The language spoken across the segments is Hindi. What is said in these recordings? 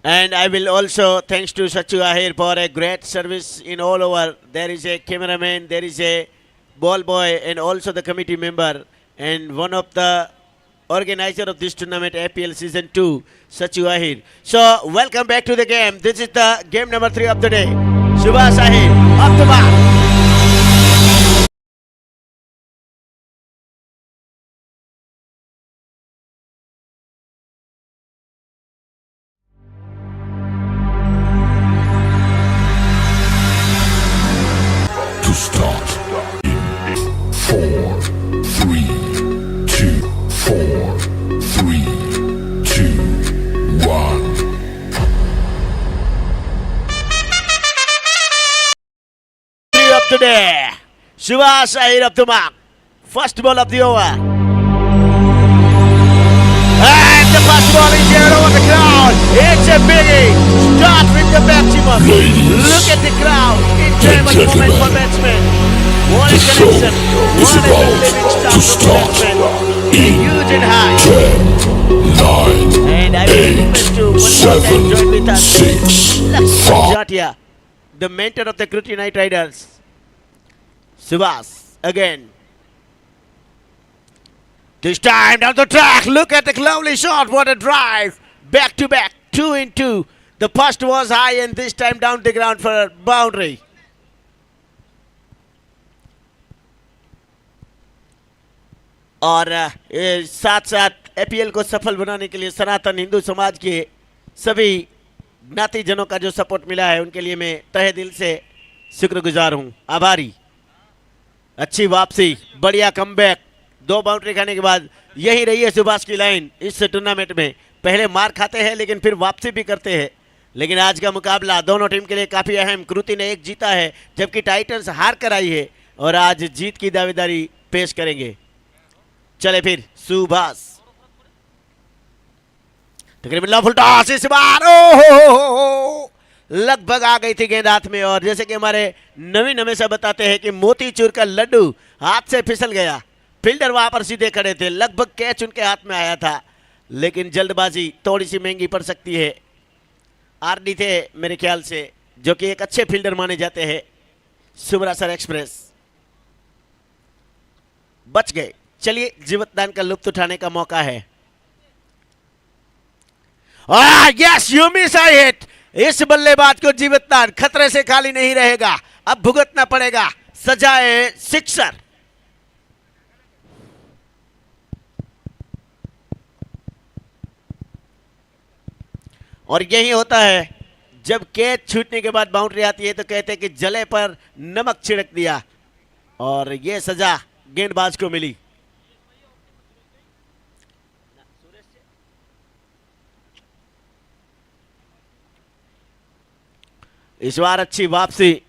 And I will also thanks to Sachu Ahir for a great service in all over. There is a cameraman, there is a ball boy, and also the committee member, and one of the organizer of this tournament, APL Season 2, Sachu Ahir. So welcome back to the game. This is the game number 3 of the day. Subhash Ahir, up the mark. To start in 4, 3, 2, 4, 3, 2, 1. Three of the day. Subhash Ahir up the mark. First ball of the over. And the first ball is here over the crowd. It's a biggie. Start with the maximum. Ladies Look at the crowd. and Incredible moment for gentlemen, batsmen. What the a show connection. is What a about living start to from start batsmen. in Huge and high. 10, 9, And I will request to one more time join with 7, us. 6, Lakshman 5. Jatia, the mentor of the Kruti Knight Riders. Subhash again. This time down the track. Look at the lovely shot. What a drive. Back to back. 2 in 2. The first was high and this time down the ground for a boundary. और साथ साथ एपीएल को सफल बनाने के लिए सनातन हिंदू समाज के सभी ज्ञातिजनों का जो सपोर्ट मिला है उनके लिए मैं तहे दिल से शुक्रगुजार हूं, आभारी। अच्छी वापसी, बढ़िया कमबैक, 2 बाउंड्री खाने के बाद यही रही है सुभाष की लाइन इस टूर्नामेंट में। पहले मार खाते हैं लेकिन फिर वापसी भी करते हैं। लेकिन आज का मुकाबला दोनों टीम के लिए काफ़ी अहम। कृति ने 1 जीता है जबकि टाइटंस हार कर आई है और आज जीत की दावेदारी पेश करेंगे। चले फिर सुभाष, तकरीबन लॉ फुल टॉस इस बार। ओहो, लगभग आ गई थी गेंद हाथ में और जैसे कि हमारे नवीन हमेशा बताते हैं कि मोतीचूर का लड्डू हाथ से फिसल गया। फील्डर वहां पर सीधे खड़े थे, लगभग कैच उनके हाथ में आया था लेकिन जल्दबाजी थोड़ी सी महंगी पड़ सकती है। आरडी थे मेरे ख्याल से, जो कि एक अच्छे फील्डर माने जाते हैं। सुमरासर एक्सप्रेस बच गए। चलिए जीवतदान का लुत्फ उठाने का मौका है। Yes, you miss I hit. इस बल्लेबाज को जीवतदान खतरे से खाली नहीं रहेगा, अब भुगतना पड़ेगा सजाए सिक्सर। और यही होता है जब कैच छूटने के बाद बाउंड्री आती है तो कहते हैं कि जले पर नमक छिड़क दिया, और यह सजा गेंदबाज को मिली। इस बार अच्छी वापसी।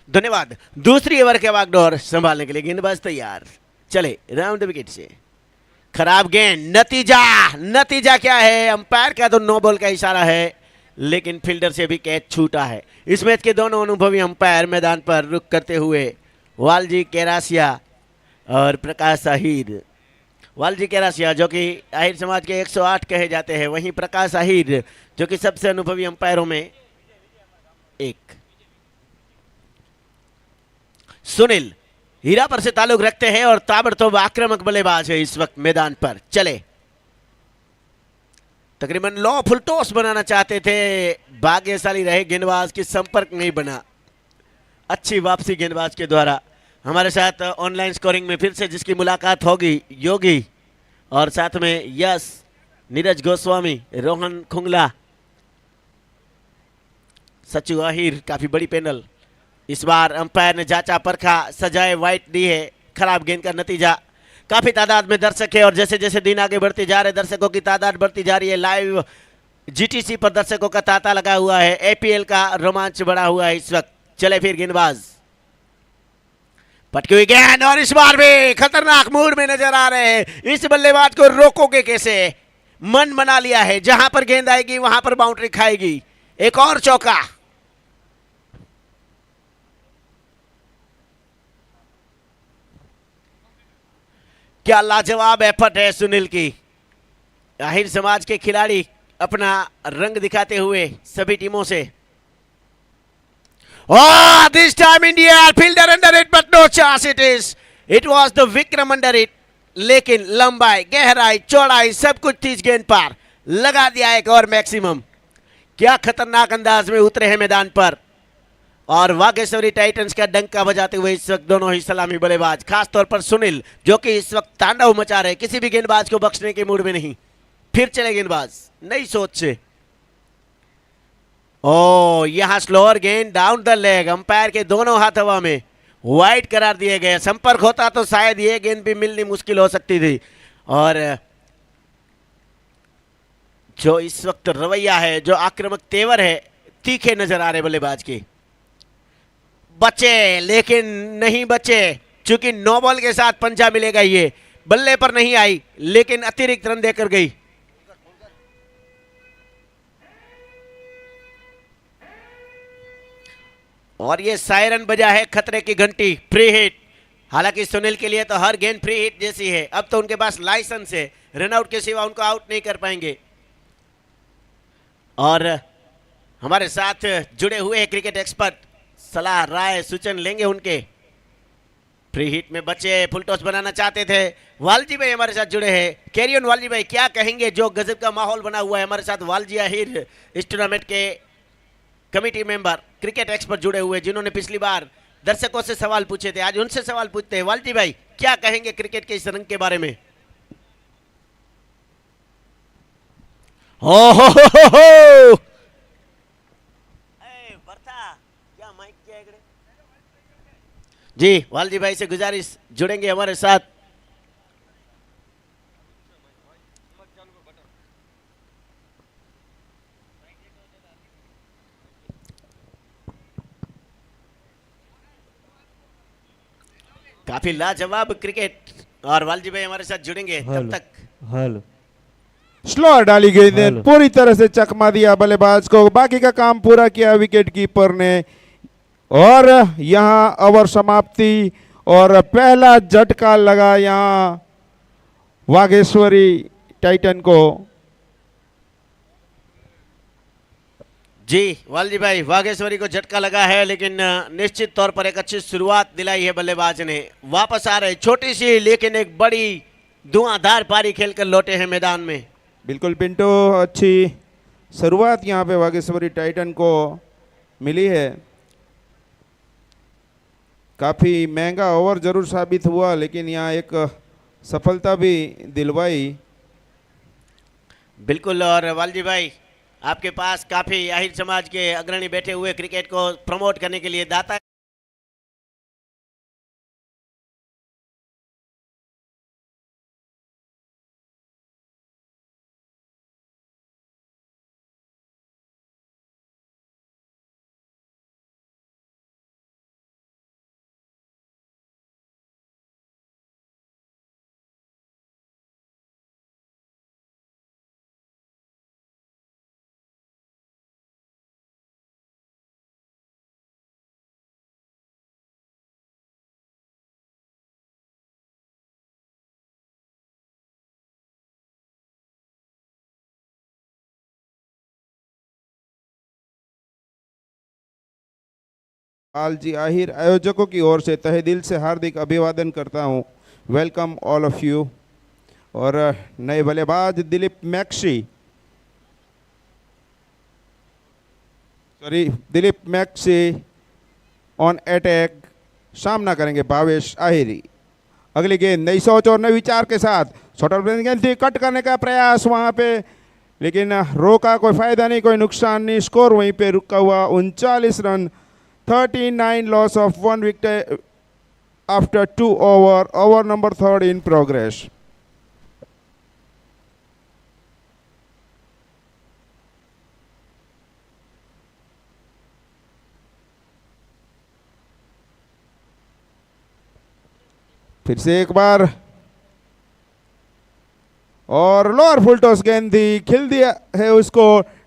धन्यवाद। दूसरी ओवर के बागडोर संभालने के लिए गेंदबाज तैयार। चले राउंड विकेट से। खराब गेंद, नतीजा क्या है? अंपायर का तो नो बॉल का इशारा है लेकिन फील्डर से भी कैच छूटा है। इस मैच के दोनों अनुभवी अंपायर मैदान पर रुक करते हुए वालजी केरासिया और प्रकाश आहिर। वालजी केरासिया जो कि आहिर समाज के 108 कहे जाते हैं, वहीं प्रकाश आहिर जो कि सबसे अनुभवी अंपायरों में एक। सुनील हीरापुर से ताल्लुक रखते हैं और ताबड़तोड़ आक्रामक बल्लेबाज है इस वक्त मैदान पर। चले, तकरीबन लो फुल टॉस बनाना चाहते थे, भाग्यशाली रहे गेंदबाज की संपर्क नहीं बना। अच्छी वापसी गेंदबाज के द्वारा। हमारे साथ ऑनलाइन स्कोरिंग में फिर से जिसकी मुलाकात होगी योगी और साथ में यश नीरज गोस्वामी, रोहन खुंगला, सचू आहिर, काफी बड़ी पैनल। इस बार अंपायर ने जांचा परखा, सजाए वाइट दी है। खराब गेंद का नतीजा। काफी तादाद में दर्शक है और जैसे जैसे दिन आगे बढ़ते जा रहे दर्शकों की तादाद बढ़ती जा रही है। लाइव जीटीसी पर दर्शकों का तांता लगा हुआ है। एपीएल का रोमांच बढ़ा हुआ है इस वक्त। चले फिर गेंदबाज, पटकी हुई गेंद और इस बार भी खतरनाक मूड में नजर आ रहे हैं। इस बल्लेबाज को रोकोगे कैसे? मन बना लिया है, जहां पर गेंद आएगी वहां पर बाउंड्री खाएगी। एक और चौका। क्या लाजवाब एफर्ट है सुनील की। आहिर समाज के खिलाड़ी अपना रंग दिखाते हुए सभी टीमों से। Oh, this time India fielder under it, but no chance it is. It was the Vikram under it. लेकिन लंबाई, गहराई, चौड़ाई सब कुछ थी इस गेंद पर। लगा दिया एक और मैक्सिमम। क्या खतरनाक अंदाज में उतरे हैं मैदान पर। और वागेश्वरी टाइटंस का डंका बजाते हुए इस वक्त दोनों ही सलामी बल्लेबाज, खासतौर पर सुनील जो कि इस वक्त तांडव मचा रहे, किसी भी गेंदबाज को बख्शने के मूड में नहीं। फिर चले गेंदबाज नई सोच से। ओ, यहां स्लोअर गेंद डाउन द लेग। अंपायर के दोनों हाथ हवा में, वाइड करार दिए गए। संपर्क होता तो शायद ये गेंद भी मिलनी मुश्किल हो सकती थी। और जो इस वक्त रवैया है, जो आक्रामक तेवर है, तीखे नजर आ रहे बल्लेबाज के। बचे लेकिन नहीं बचे, चूंकि नो बॉल के साथ पंजा मिलेगा। ये बल्ले पर नहीं आई लेकिन अतिरिक्त रन देकर गई। और ये सायरन बजा है खतरे की घंटी, फ्री हिट। हालांकि सुनील के लिए तो हर गेंद फ्री हिट जैसी है। अब तो उनके पास लाइसेंस है, रनआउट के सिवा उनको आउट नहीं कर पाएंगे। और हमारे साथ जुड़े हुए हैं क्रिकेट एक्सपर्ट, सलाह राय सूचन लेंगे उनके। फ्री हिट में बचे, फुल टॉस बनाना चाहते थे। वालजी भाई हमारे साथ जुड़े हैं। कैरी ऑन वालजी भाई, क्या कहेंगे? जो गजब का माहौल बना हुआ है। हमारे साथ वालजी आहिर, इस टूर्नामेंट के कमेटी मेंबर, क्रिकेट एक्सपर्ट जुड़े हुए, जिन्होंने पिछली बार दर्शकों से सवाल पूछे थे, आज उनसे सवाल पूछते हैं। वालजी भाई, क्या कहेंगे क्रिकेट के इस रंग के बारे में? हो जी, वालजी भाई से गुजारिश, जुड़ेंगे हमारे साथ। काफी लाजवाब क्रिकेट, और वालजी भाई हमारे साथ जुड़ेंगे तब तक। हेलो, स्लोअर डाली गेंद, पूरी तरह से चकमा दिया बल्लेबाज को। बाकी का काम पूरा किया विकेट कीपर ने। और यहां ओवर समाप्ति और पहला झटका लगा यहां वागेश्वरी टाइटन को। जी वालजी भाई, वागेश्वरी को झटका लगा है, लेकिन निश्चित तौर पर एक अच्छी शुरुआत दिलाई है बल्लेबाज ने। वापस आ रहे, छोटी सी लेकिन एक बड़ी धुआंधार पारी खेलकर लौटे हैं मैदान में। बिल्कुल पिंटो, अच्छी शुरुआत यहां पे वागेश्वरी टाइटन को मिली है। काफ़ी महंगा ओवर जरूर साबित हुआ, लेकिन यहाँ एक सफलता भी दिलवाई। बिल्कुल। और वालजी भाई, आपके पास काफी आहिर समाज के अग्रणी बैठे हुए, क्रिकेट को प्रमोट करने के लिए दाता आलजी आहिर आयोजकों की ओर से तहे दिल से हार्दिक अभिवादन करता हूं। Welcome all of you. और नए बल्लेबाज दिलीप मैक्सी ऑन अटैक सामना करेंगे भावेश आहिरी। अगली गेंद नई सोच और नए विचार के साथ शॉर्ट गेंद थी, कट करने का प्रयास वहां पे, लेकिन रोका, कोई फायदा नहीं, कोई नुकसान नहीं। स्कोर वहीं पे रुका हुआ 39 run, 39 loss of 1 wicket after 2 over. Over number 3 in progress. फिर से एक बार और लोअर फुल टॉस गेंद थी, खिल दिया है उसको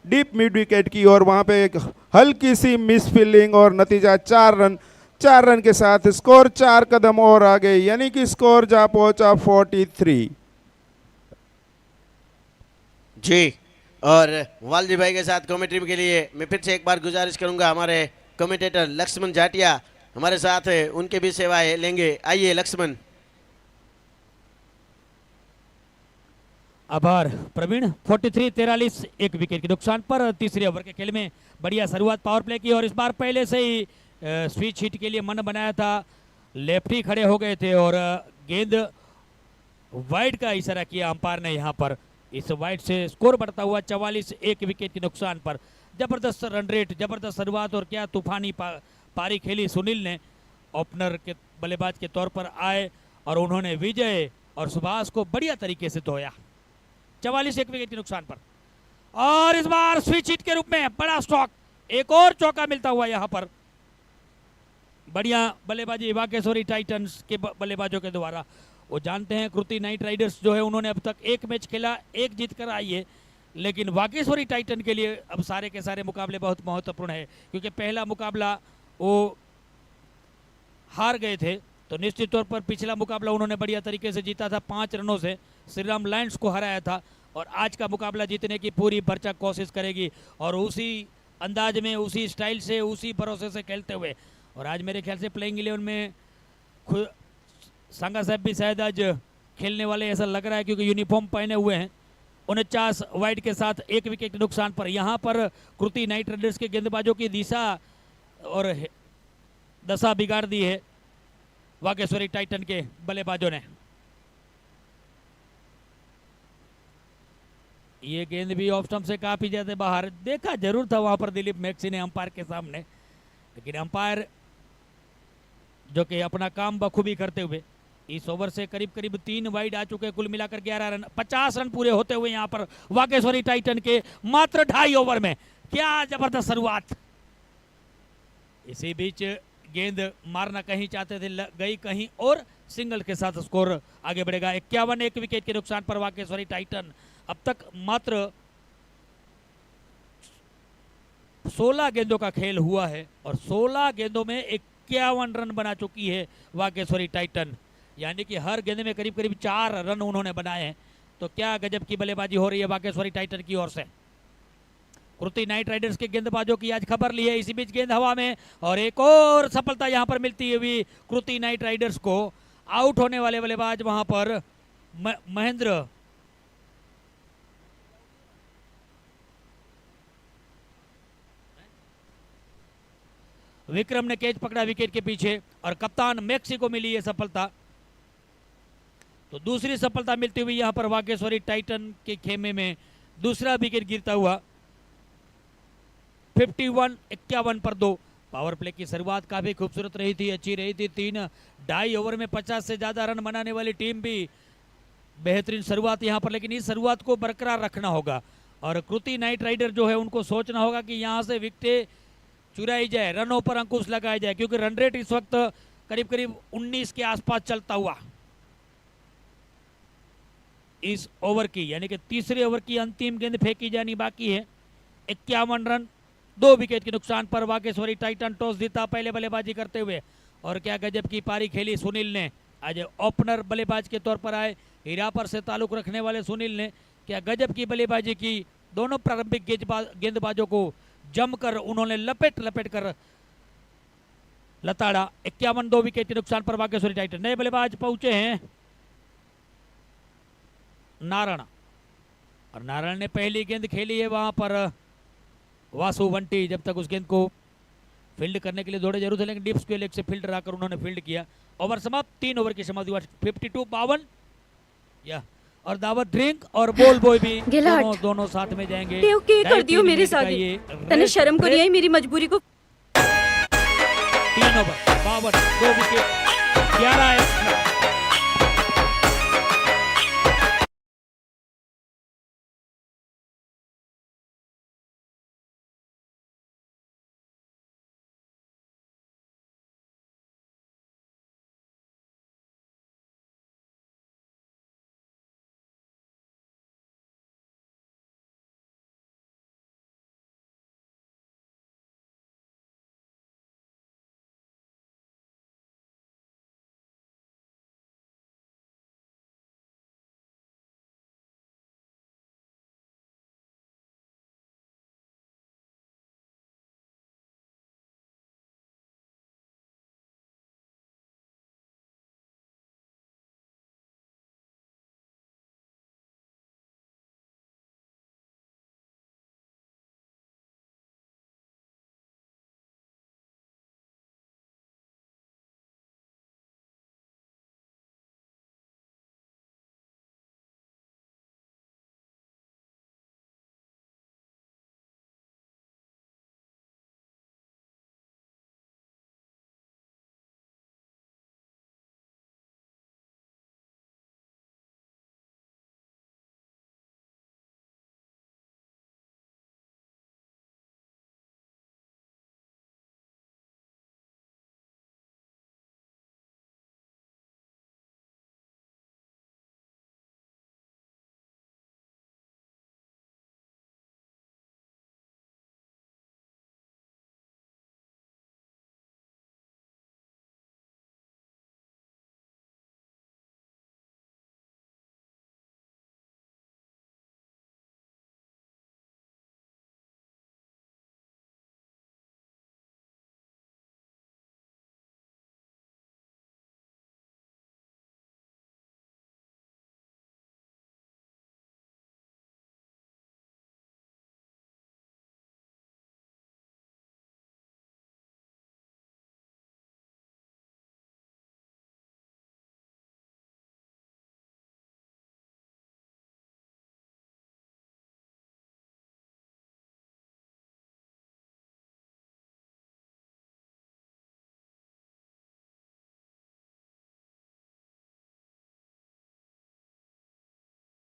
डीप मिड विकेट की, और वहां पे एक हल्की सी मिस फील्डिंग और नतीजा 4 रन। 4 रन के साथ स्कोर 4 कदम और आगे, यानी कि स्कोर जा पहुंचा 43। जी, और वालजी भाई के साथ कमेंट्री के लिए मैं फिर से एक बार गुजारिश करूंगा, हमारे कमेंटेटर लक्ष्मण जाटिया हमारे साथ है, उनके भी सेवाएं लेंगे। आइए लक्ष्मण। आभार प्रवीण। 43-43 एक विकेट के नुकसान पर तीसरे ओवर के खेल में बढ़िया शुरुआत पावर प्ले की, और इस बार पहले से ही स्विच हिट के लिए मन बनाया था, लेफ्टी खड़े हो गए थे और गेंद वाइड का इशारा किया अंपायर ने। यहाँ पर इस वाइड से स्कोर बढ़ता हुआ 44 एक विकेट के नुकसान पर। जबरदस्त रन रेट, जबरदस्त शुरुआत और क्या तूफानी पारी खेली सुनील ने। ओपनर के बल्लेबाज के तौर पर आए और उन्होंने विजय और सुभाष को बढ़िया तरीके से धोया। 44 एक विकेट के नुकसान पर, और इस बार स्विच हिट के रूप में बड़ा स्ट्रोक, एक और चौका मिलता हुआ यहां पर। बढ़िया बल्लेबाजी वाकेश्वरी टाइटंस के बल्लेबाजों के द्वारा। वो जानते हैं कृति नाइट राइडर्स जो है उन्होंने अब तक एक मैच खेला, एक जीत कर आई है, लेकिन वाकेश्वरी टाइटन के लिए अब सारे के सारे मुकाबले बहुत महत्वपूर्ण है, क्योंकि पहला मुकाबला वो हार गए थे, तो निश्चित तौर पर पिछला मुकाबला उन्होंने बढ़िया तरीके से जीता था, 5 रनों से श्रीराम लायंस को हराया था, और आज का मुकाबला जीतने की पूरी भरसक कोशिश करेगी, और उसी अंदाज में, उसी स्टाइल से, उसी भरोसे से खेलते हुए। और आज मेरे ख्याल से प्लेइंग 11 में सांगा साहब भी शायद आज खेलने वाले ऐसा लग रहा है, क्योंकि यूनिफॉर्म पहने हुए हैं। 49 वाइड के साथ एक विकेट के नुकसान पर यहाँ पर कृति नाइट राइडर्स के गेंदबाजों की दिशा और दशा बिगाड़ दी है वाकेश्वरी टाइटन के बल्लेबाजों ने। ये गेंद भी ऑफ स्टंप से काफी ज्यादा बाहर, देखा जरूर था वहां पर दिलीप मैक्सी ने अंपायर के सामने, लेकिन अंपायर जो कि अपना काम बखूबी करते हुए इस ओवर से करीब करीब 3 वाइड आ चुके, कुल मिलाकर 11 रन, 50 रन पूरे होते हुए यहाँ पर वाकेश्वरी टाइटन के मात्र 2.5 ओवर में। क्या जबरदस्त शुरुआत। इसी बीच गेंद मारना कहीं चाहते थे, गई कहीं और, सिंगल के साथ स्कोर आगे बढ़ेगा। 51 एक विकेट के नुकसान पर वाकेश्वरी टाइटन अब तक मात्र 16 गेंदों का खेल हुआ है, और 16 गेंदों में 51 रन बना चुकी है वाकेश्वरी टाइटन, यानी कि हर गेंद में करीब करीब 4 रन उन्होंने बनाए हैं। तो क्या गजब की बल्लेबाजी हो रही है वाकेश्वरी टाइटन की ओर से। कृति नाइट राइडर्स के गेंदबाजों की आज खबर ली है। इसी बीच गेंद हवा में, और एक और सफलता यहां पर मिलती हुई कृति नाइट राइडर्स को। आउट होने वाले बल्लेबाज वहां पर महेंद्र विक्रम ने कैच पकड़ा विकेट के पीछे, और कप्तान मैक्सी को मिली है सफलता। तो दूसरी सफलता मिलती हुई यहां पर वाकेश्वरी टाइटन के खेमे में दूसरा विकेट गिरता हुआ। 51 पर 2। पावर प्ले की शुरुआत काफी खूबसूरत रही थी, अच्छी रही थी। 3.5 ओवर में 50 से ज्यादा रन बनाने वाली टीम भी बेहतरीन शुरुआत यहां पर, लेकिन इस शुरुआत को बरकरार रखना होगा, और कृति नाइट राइडर जो है उनको सोचना होगा कि यहां से विकेटें चुराई जाए, रनों पर अंकुश लगाया जाए, क्योंकि रन रेट इस वक्त करीब करीब 19 के आसपास चलता हुआ इस ओवर की, यानी कि तीसरे ओवर की अंतिम गेंद फेंकी जानी बाकी है। 51 रन 2 विकेट के नुकसान पर वाकेश्वरी टाइटन टॉस जीता पहले बल्लेबाजी करते हुए, और क्या गजब की पारी खेली सुनील ने। आज ओपनर बल्लेबाज के तौर पर आए, हीरापर से ताल्लुक रखने वाले सुनील ने क्या गजब की बल्लेबाजी की। दोनों प्रारंभिक गेंदबाजों को जमकर उन्होंने लपेट कर लताड़ा। 51 2 विकेट के नुकसान पर वाकेश्वरी टाइटन। नए बल्लेबाज पहुंचे हैं नारायण, और नारायण ने पहली गेंद खेली है वहां पर वासु वंटी, जब तक उस गेंद को फील्ड करने के लिए दौड़े जरूर थे, लेकिन डीप स्क्वायर लेग से फील्डर आकर उन्होंने फील्ड किया। ओवर समाप्त, 3 ओवर की समाप्ति हुआ 52-52 या और दावत ड्रिंक और बॉल बॉय भी दोनों साथ में जाएंगे। के कर दियो मेरे साथ, तने शर्म करी आई मेरी मजबूरी को। 3 ओवर 52, 2 विकेट, 11 एक्स्ट्रा।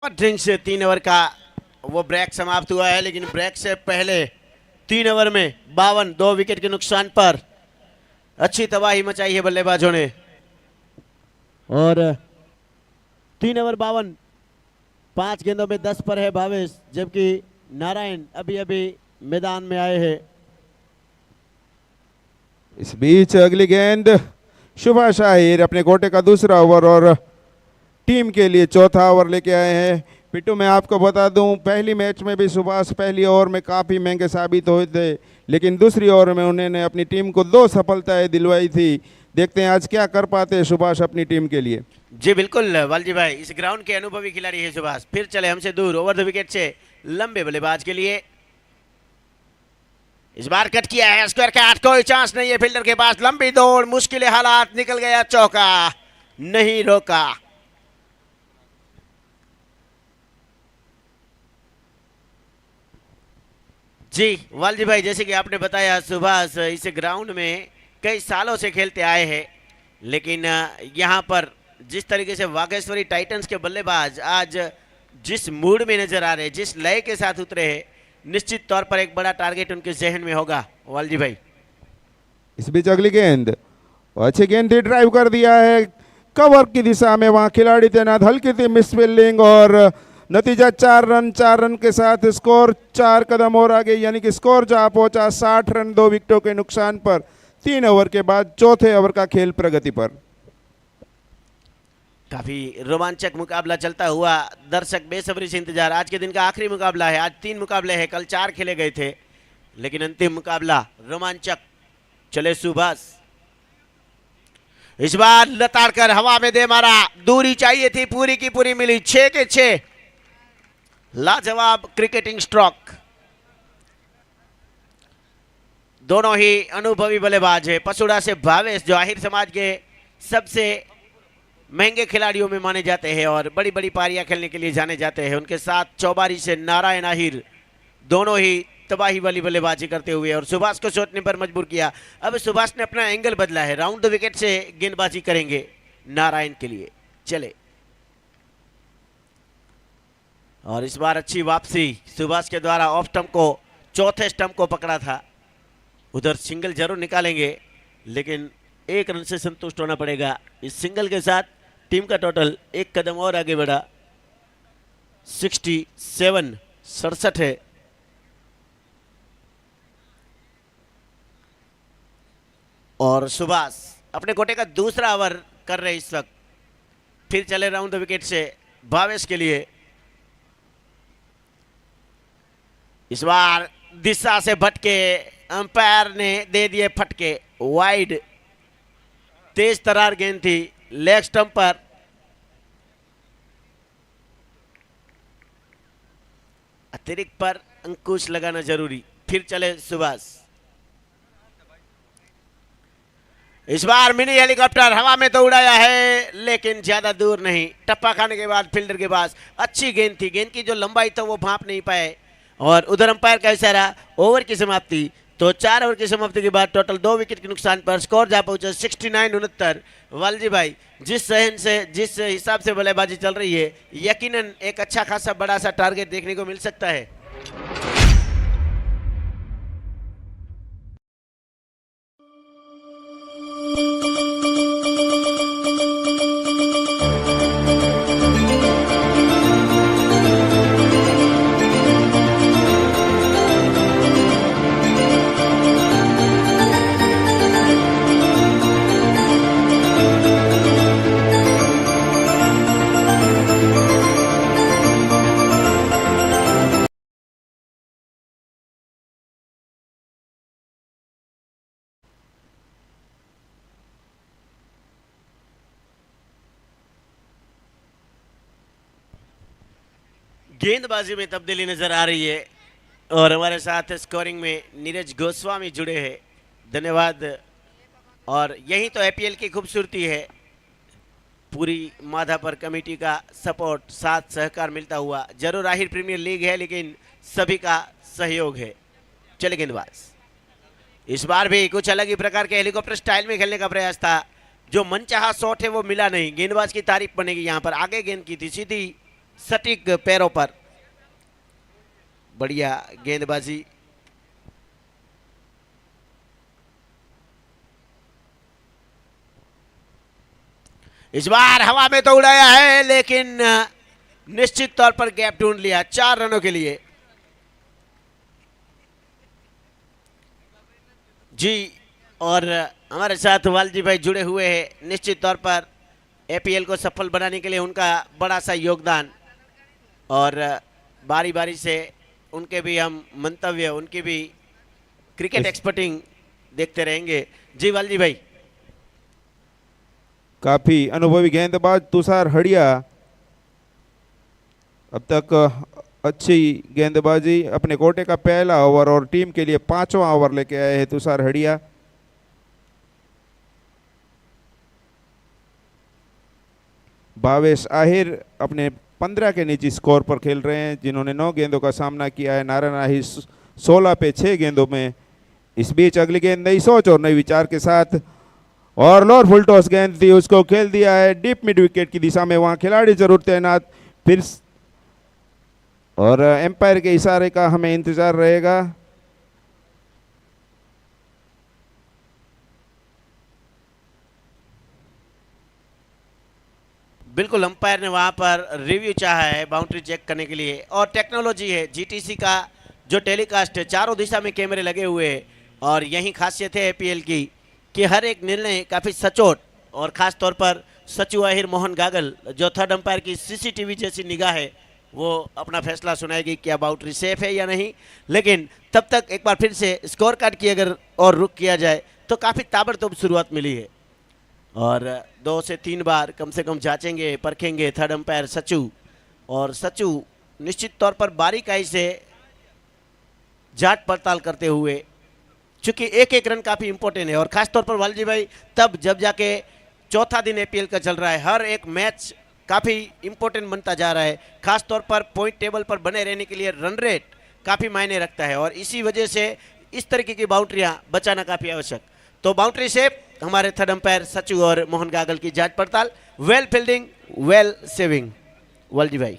ड्रिंक से 3 ओवर का वो ब्रेक समाप्त हुआ है, लेकिन ब्रेक से पहले 3 ओवर में 52, 2 विकेट के नुकसान पर अच्छी तबाही मचाई है बल्लेबाजों ने। और 3 ओवर 52, 5 गेंदों में 10 पर है भावेश, जबकि नारायण अभी अभी मैदान में आए हैं। इस बीच अगली गेंद शुभा शाहिर अपने कोटे का दूसरा ओवर और टीम के लिए चौथा ओवर लेके आए हैं। पिट्टू, मैं आपको बता दूं, पहली मैच में भी सुभाष पहली ओवर में काफ़ी महंगे साबित हुए थे, लेकिन दूसरी ओवर में उन्होंने अपनी टीम को 2 सफलताएं दिलवाई थी। देखते हैं आज क्या कर पाते हैं सुभाष अपनी टीम के लिए। जी बिल्कुल वालजी भाई, इस ग्राउंड के अनुभवी खिलाड़ी है सुभाष। फिर चले हमसे दूर ओवर द विकेट से लंबे बल्लेबाज के लिए। इस बार कट किया है स्क्वायर कैच, कोई चांस नहीं है फील्डर के पास। लंबी दौड़, मुश्किल हालात, निकल गया चौका, नहीं रोका। जी वालजी भाई, जैसे कि आपने बताया सुभाष इस ग्राउंड में कई सालों से खेलते आए हैं, लेकिन यहाँ पर जिस तरीके से वागेश्वरी टाइटंस के बल्लेबाज आज जिस मूड में नजर आ रहे हैं, जिस लय के साथ उतरे हैं, निश्चित तौर पर एक बड़ा टारगेट उनके जहन में होगा वालजी भाई। इस बीच अगली गेंद अच्छी गेंद थी, ड्राइव कर दिया है कवर की दिशा में, वहां खिलाड़ी तैनात, हल्की थी मिस फील्डिंग और नतीजा 4 रन के साथ स्कोर 4 कदम और आगे, यानी कि स्कोर जहां पहुंचा 60 रन 2 विकेटों के नुकसान पर 3 ओवर के बाद चौथे ओवर का खेल प्रगति पर। काफी रोमांचक मुकाबला चलता हुआ, दर्शक बेसब्री से इंतजार। आज के दिन का आखिरी मुकाबला है। आज 3 मुकाबले हैं, कल 4 खेले गए थे, लेकिन अंतिम मुकाबला रोमांचक। चले सुभाष, इस बार लताड़ कर हवा में दे मारा, दूरी चाहिए थी, पूरी की पूरी मिली। 6 के 6, लाजवाब क्रिकेटिंग स्ट्रोक। दोनों ही अनुभवी बल्लेबाज है। पसुड़ा से भावेश जो आहिर समाज के सबसे महंगे खिलाड़ियों में माने जाते हैं और बड़ी बड़ी पारियां खेलने के लिए जाने जाते हैं। उनके साथ चौबारी से नारायण आहिर, दोनों ही तबाही वाली बल्लेबाजी करते हुए और सुभाष को सोचने पर मजबूर किया। अब सुभाष ने अपना एंगल बदला है, राउंड द विकेट से गेंदबाजी करेंगे नारायण के लिए। चले, और इस बार अच्छी वापसी सुभाष के द्वारा। ऑफ स्टंप को, चौथे स्टंप को पकड़ा था, उधर सिंगल जरूर निकालेंगे लेकिन 1 रन से संतुष्ट होना पड़ेगा। इस सिंगल के साथ टीम का टोटल 1 कदम और आगे बढ़ा, 67 है। और सुभाष अपने कोटे का दूसरा ओवर कर रहे इस वक्त। फिर चले राउंड द विकेट से भावेश के लिए। इस बार दिशा से भटके, अंपायर ने दे दिए फटके, वाइड। तेज तरार गेंद थी लेग स्टंप पर। अतिरिक्त पर अंकुश लगाना जरूरी। फिर चले सुभाष। इस बार मिनी हेलीकॉप्टर हवा में तो उड़ाया है लेकिन ज्यादा दूर नहीं। टप्पा खाने के बाद फील्डर के पास अच्छी गेंद थी, गेंद की जो लंबाई था वो भांप नहीं पाए और उधर अंपायर का इशारा, ओवर की समाप्ति। तो 4 ओवर की समाप्ति के बाद टोटल 2 विकेट के नुकसान पर स्कोर जा पहुंचा 69-69। वालजी भाई, जिस सहन से, जिस हिसाब से बल्लेबाजी चल रही है, यकीनन एक अच्छा खासा बड़ा सा टारगेट देखने को मिल सकता है। गेंदबाजी में तब्दीली नजर आ रही है और हमारे साथ स्कोरिंग में नीरज गोस्वामी जुड़े हैं, धन्यवाद। और यही तो आईपीएल की खूबसूरती है, पूरी माधापर कमेटी का सपोर्ट, साथ सहकार मिलता हुआ। जरूर आहिर प्रीमियर लीग है लेकिन सभी का सहयोग है। चले गेंदबाज, इस बार भी कुछ अलग ही प्रकार के हेलीकॉप्टर स्टाइल में खेलने का प्रयास था। जो मनचाहा शॉट है वो मिला नहीं। गेंदबाज की तारीफ बनेगी यहाँ पर। आगे गेंद की थी सीधी सटीक पैरों पर, बढ़िया गेंदबाजी। इस बार हवा में तो उड़ाया है लेकिन निश्चित तौर पर गैप ढूंढ लिया 4 रनों के लिए। जी, और हमारे साथ वालजी भाई जुड़े हुए हैं। निश्चित तौर पर एपीएल को सफल बनाने के लिए उनका बड़ा सा योगदान, और बारी बारी से उनके भी हम मंतव्य, उनकी भी क्रिकेट एक्सपर्टिंग देखते रहेंगे। जी वालजी भाई। काफी अनुभवी गेंदबाज तुषार हड़िया अब तक अच्छी गेंदबाजी, अपने कोटे का पहला ओवर और टीम के लिए 5वां ओवर लेके आए हैं तुषार हड़िया। भावेश आहिर अपने 15 के नीचे स्कोर पर खेल रहे हैं, जिन्होंने 9 गेंदों का सामना किया है। नारायण आहिर 16 पे 6 गेंदों में। इस बीच अगली गेंद नई सोच और नई विचार के साथ, और लोअर फुल टॉस गेंद थी, उसको खेल दिया है डीप मिड विकेट की दिशा में। वहां खिलाड़ी जरूर तैनात, फिर और एम्पायर के इशारे का हमें इंतजार रहेगा। बिल्कुल, अंपायर ने वहां पर रिव्यू चाहा है बाउंड्री चेक करने के लिए। और टेक्नोलॉजी है, जीटीसी का जो टेलीकास्ट है, चारों दिशा में कैमरे लगे हुए हैं। और यही खासियत है एपीएल की कि हर एक निर्णय काफ़ी सचोट, और ख़ास तौर पर सचिव आहिर मोहन गागल जो थर्ड अंपायर की सीसीटीवी जैसी निगाह है, वो अपना फैसला सुनाएगी क्या बाउंड्री सेफ है या नहीं। लेकिन तब तक एक बार फिर से स्कोर कार्ड की अगर और रुख किया जाए तो काफ़ी ताबड़तोड़ शुरुआत मिली है, और 2 से 3 बार कम से कम जांचेंगे, परखेंगे थर्ड अंपायर सचिव। और सचिव निश्चित तौर पर बारीकाई से जांच पड़ताल करते हुए चूंकि एक एक रन काफ़ी इंपॉर्टेंट है और खासतौर पर वालजी भाई तब जब जाके चौथा दिन एपीएल का चल रहा है, हर एक मैच काफ़ी इंपॉर्टेंट बनता जा रहा है। खासतौर पर पॉइंट टेबल पर बने रहने के लिए रन रेट काफ़ी मायने रखता है और इसी वजह से इस तरीके की बाउंड्रियां बचाना काफ़ी आवश्यक। तो बाउंड्री से हमारे थर्ड अंपायर सचू और मोहन गागल की जांच पड़ताल, well fielding well saving. Valji भाई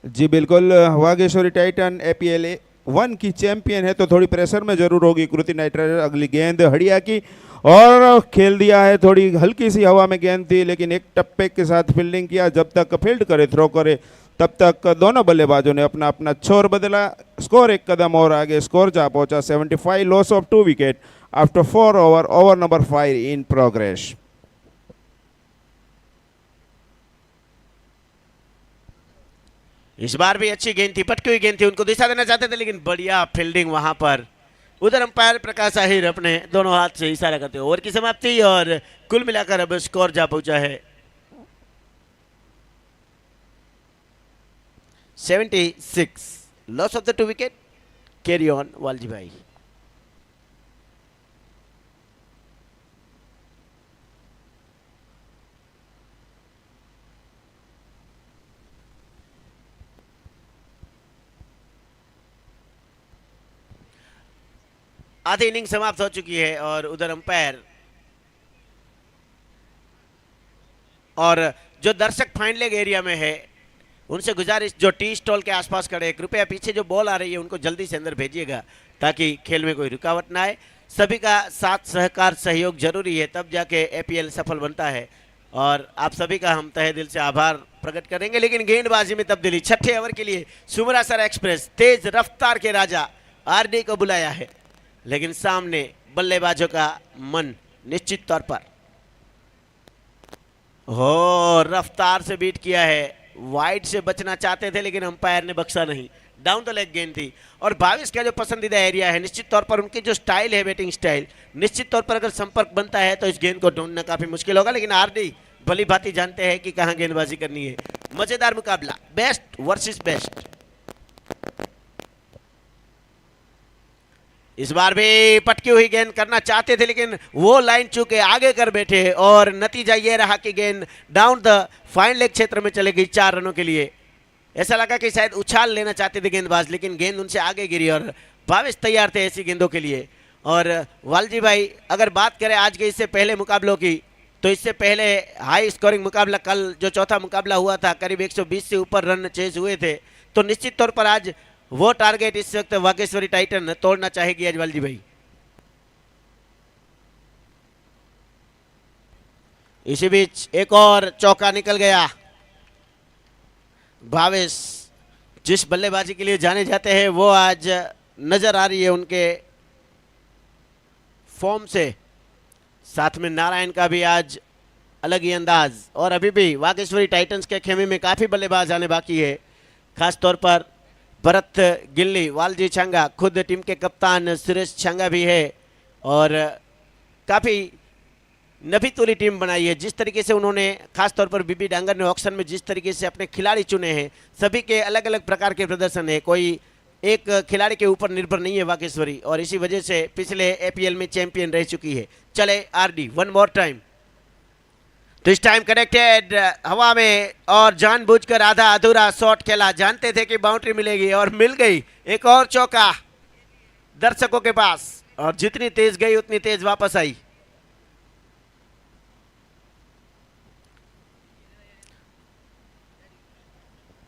जी बिल्कुल, वागेश्वरी टाइटन एपीएल 1 की चैंपियन है तो थोड़ी प्रेशर में जरूर होगी कृति नाइट राइडर। अगली गेंद हड़िया की और खेल दिया है, थोड़ी हल्की सी हवा में गेंद थी लेकिन एक टप्पे के साथ फील्डिंग किया। जब तक फील्ड करे थ्रो करे तब तक दोनों बल्लेबाजों ने अपना अपना छोर बदला। स्कोर एक कदम और आगे, स्कोर जा पहुंचा 75, loss of 2 wicket after 4 over, over number 5 in progress. इस बार भी अच्छी गेंद थी, पटकी हुई गेंद थी, उनको दिशा देना चाहते थे लेकिन बढ़िया फील्डिंग वहां पर। उधर अंपायर प्रकाश आहिर अपने दोनों हाथ से इशारा करते हुए ओवर की समाप्ति और कुल मिलाकर अब स्कोर जा पहुंचा है 76, loss of the 2 wicket. Carry on Valji भाई। आधी इनिंग समाप्त हो चुकी है और उधर अंपायर और जो दर्शक फाइन लेग एरिया में है उनसे गुजारिश, जो टी स्टॉल के आसपास खड़े हैं, कृपया पीछे जो बॉल आ रही है उनको जल्दी से अंदर भेजिएगा ताकि खेल में कोई रुकावट ना आए। सभी का साथ सहकार सहयोग जरूरी है, तब जाके एपीएल सफल बनता है और आप सभी का हम तहे दिल से आभार प्रकट करेंगे। लेकिन गेंदबाजी में तब्दीली, छठे ओवर के लिए सुमरासर एक्सप्रेस तेज रफ्तार के राजा आरडी को बुलाया है लेकिन सामने बल्लेबाजों का मन निश्चित तौर पर हो रफ्तार से बीट किया है। वाइड से बचना चाहते थे लेकिन अंपायर ने बख्शा नहीं, डाउन द लेग गेंद थी। और 22 का जो पसंदीदा एरिया है, निश्चित तौर पर उनकी जो स्टाइल है, बैटिंग स्टाइल, निश्चित तौर पर अगर संपर्क बनता है तो इस गेंद को ढूंढना काफी मुश्किल होगा। लेकिन आरडी भली भांति जानते हैं कि कहां गेंदबाजी करनी है। मजेदार मुकाबला, बेस्ट वर्सेस बेस्ट। इस बार भी पटकी हुई गेंद करना चाहते थे लेकिन वो लाइन चूके आगे कर बैठे और नतीजा ये रहा कि गेंद डाउन द फाइन लेग क्षेत्र में चले गई 4 रनों के लिए। ऐसा लगा कि शायद उछाल लेना चाहते थे गेंदबाज लेकिन गेंद उनसे आगे गिरी और भावेश तैयार थे ऐसी गेंदों के लिए। और वालजी भाई अगर बात करें आज के इससे पहले मुकाबलों की तो इससे पहले हाई स्कोरिंग मुकाबला कल जो चौथा मुकाबला हुआ था, करीब 120 से ऊपर रन चेज हुए थे। तो निश्चित तौर पर आज वो टारगेट इस वक्त वागेश्वरी टाइटन तोड़ना चाहेगी अजवाल जी भाई। इसी बीच एक और चौका निकल गया। भावेश जिस बल्लेबाजी के लिए जाने जाते हैं वो आज नजर आ रही है उनके फॉर्म से। साथ में नारायण का भी आज अलग ही अंदाज। और अभी भी वागेश्वरी टाइटंस के खेमे में काफी बल्लेबाज आने बाकी है, खासतौर पर भरत गिल्ली, वालजी छंगा, खुद टीम के कप्तान सुरेश छंगा भी है और काफ़ी नभी तुली टीम बनाई है। जिस तरीके से उन्होंने खासतौर पर बीबी डांगर ने ऑक्शन में जिस तरीके से अपने खिलाड़ी चुने हैं, सभी के अलग अलग प्रकार के प्रदर्शन है, कोई एक खिलाड़ी के ऊपर निर्भर नहीं है वागेश्वरी और इसी वजह से पिछले एपीएल में चैंपियन रह चुकी है। चले आरडी वन मोर टाइम, तो इस टाइम कनेक्टेड हवा में और जानबूझकर आधा अधूरा शॉट खेला, जानते थे कि बाउंड्री मिलेगी और मिल गई। एक और चौका दर्शकों के पास और जितनी तेज गई उतनी तेज वापस आई।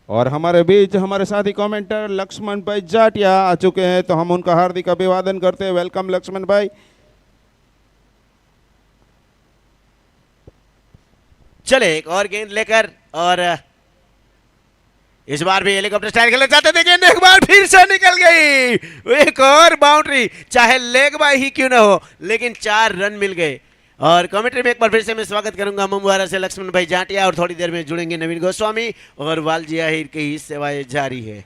और हमारे बीच हमारे साथी कमेंटर लक्ष्मण भाई जाटिया आ चुके हैं तो हम उनका हार्दिक अभिवादन करते हैं। वेलकम लक्ष्मण भाई। चले एक और गेंद लेकर और इस बार भी हेलीकॉप्टर स्टाइल खेलना चाहते थे, गेंद एक बार फिर से निकल गई। एक और बाउंड्री, चाहे लेग बाय ही क्यों ना हो, लेकिन 4 रन मिल गए। और कमेंट्री में एक बार फिर से मैं स्वागत करूंगा मुंबई से लक्ष्मण भाई जाटिया और थोड़ी देर में जुड़ेंगे नवीन गोस्वामी और वालजी आहिर की सेवाएं जारी है।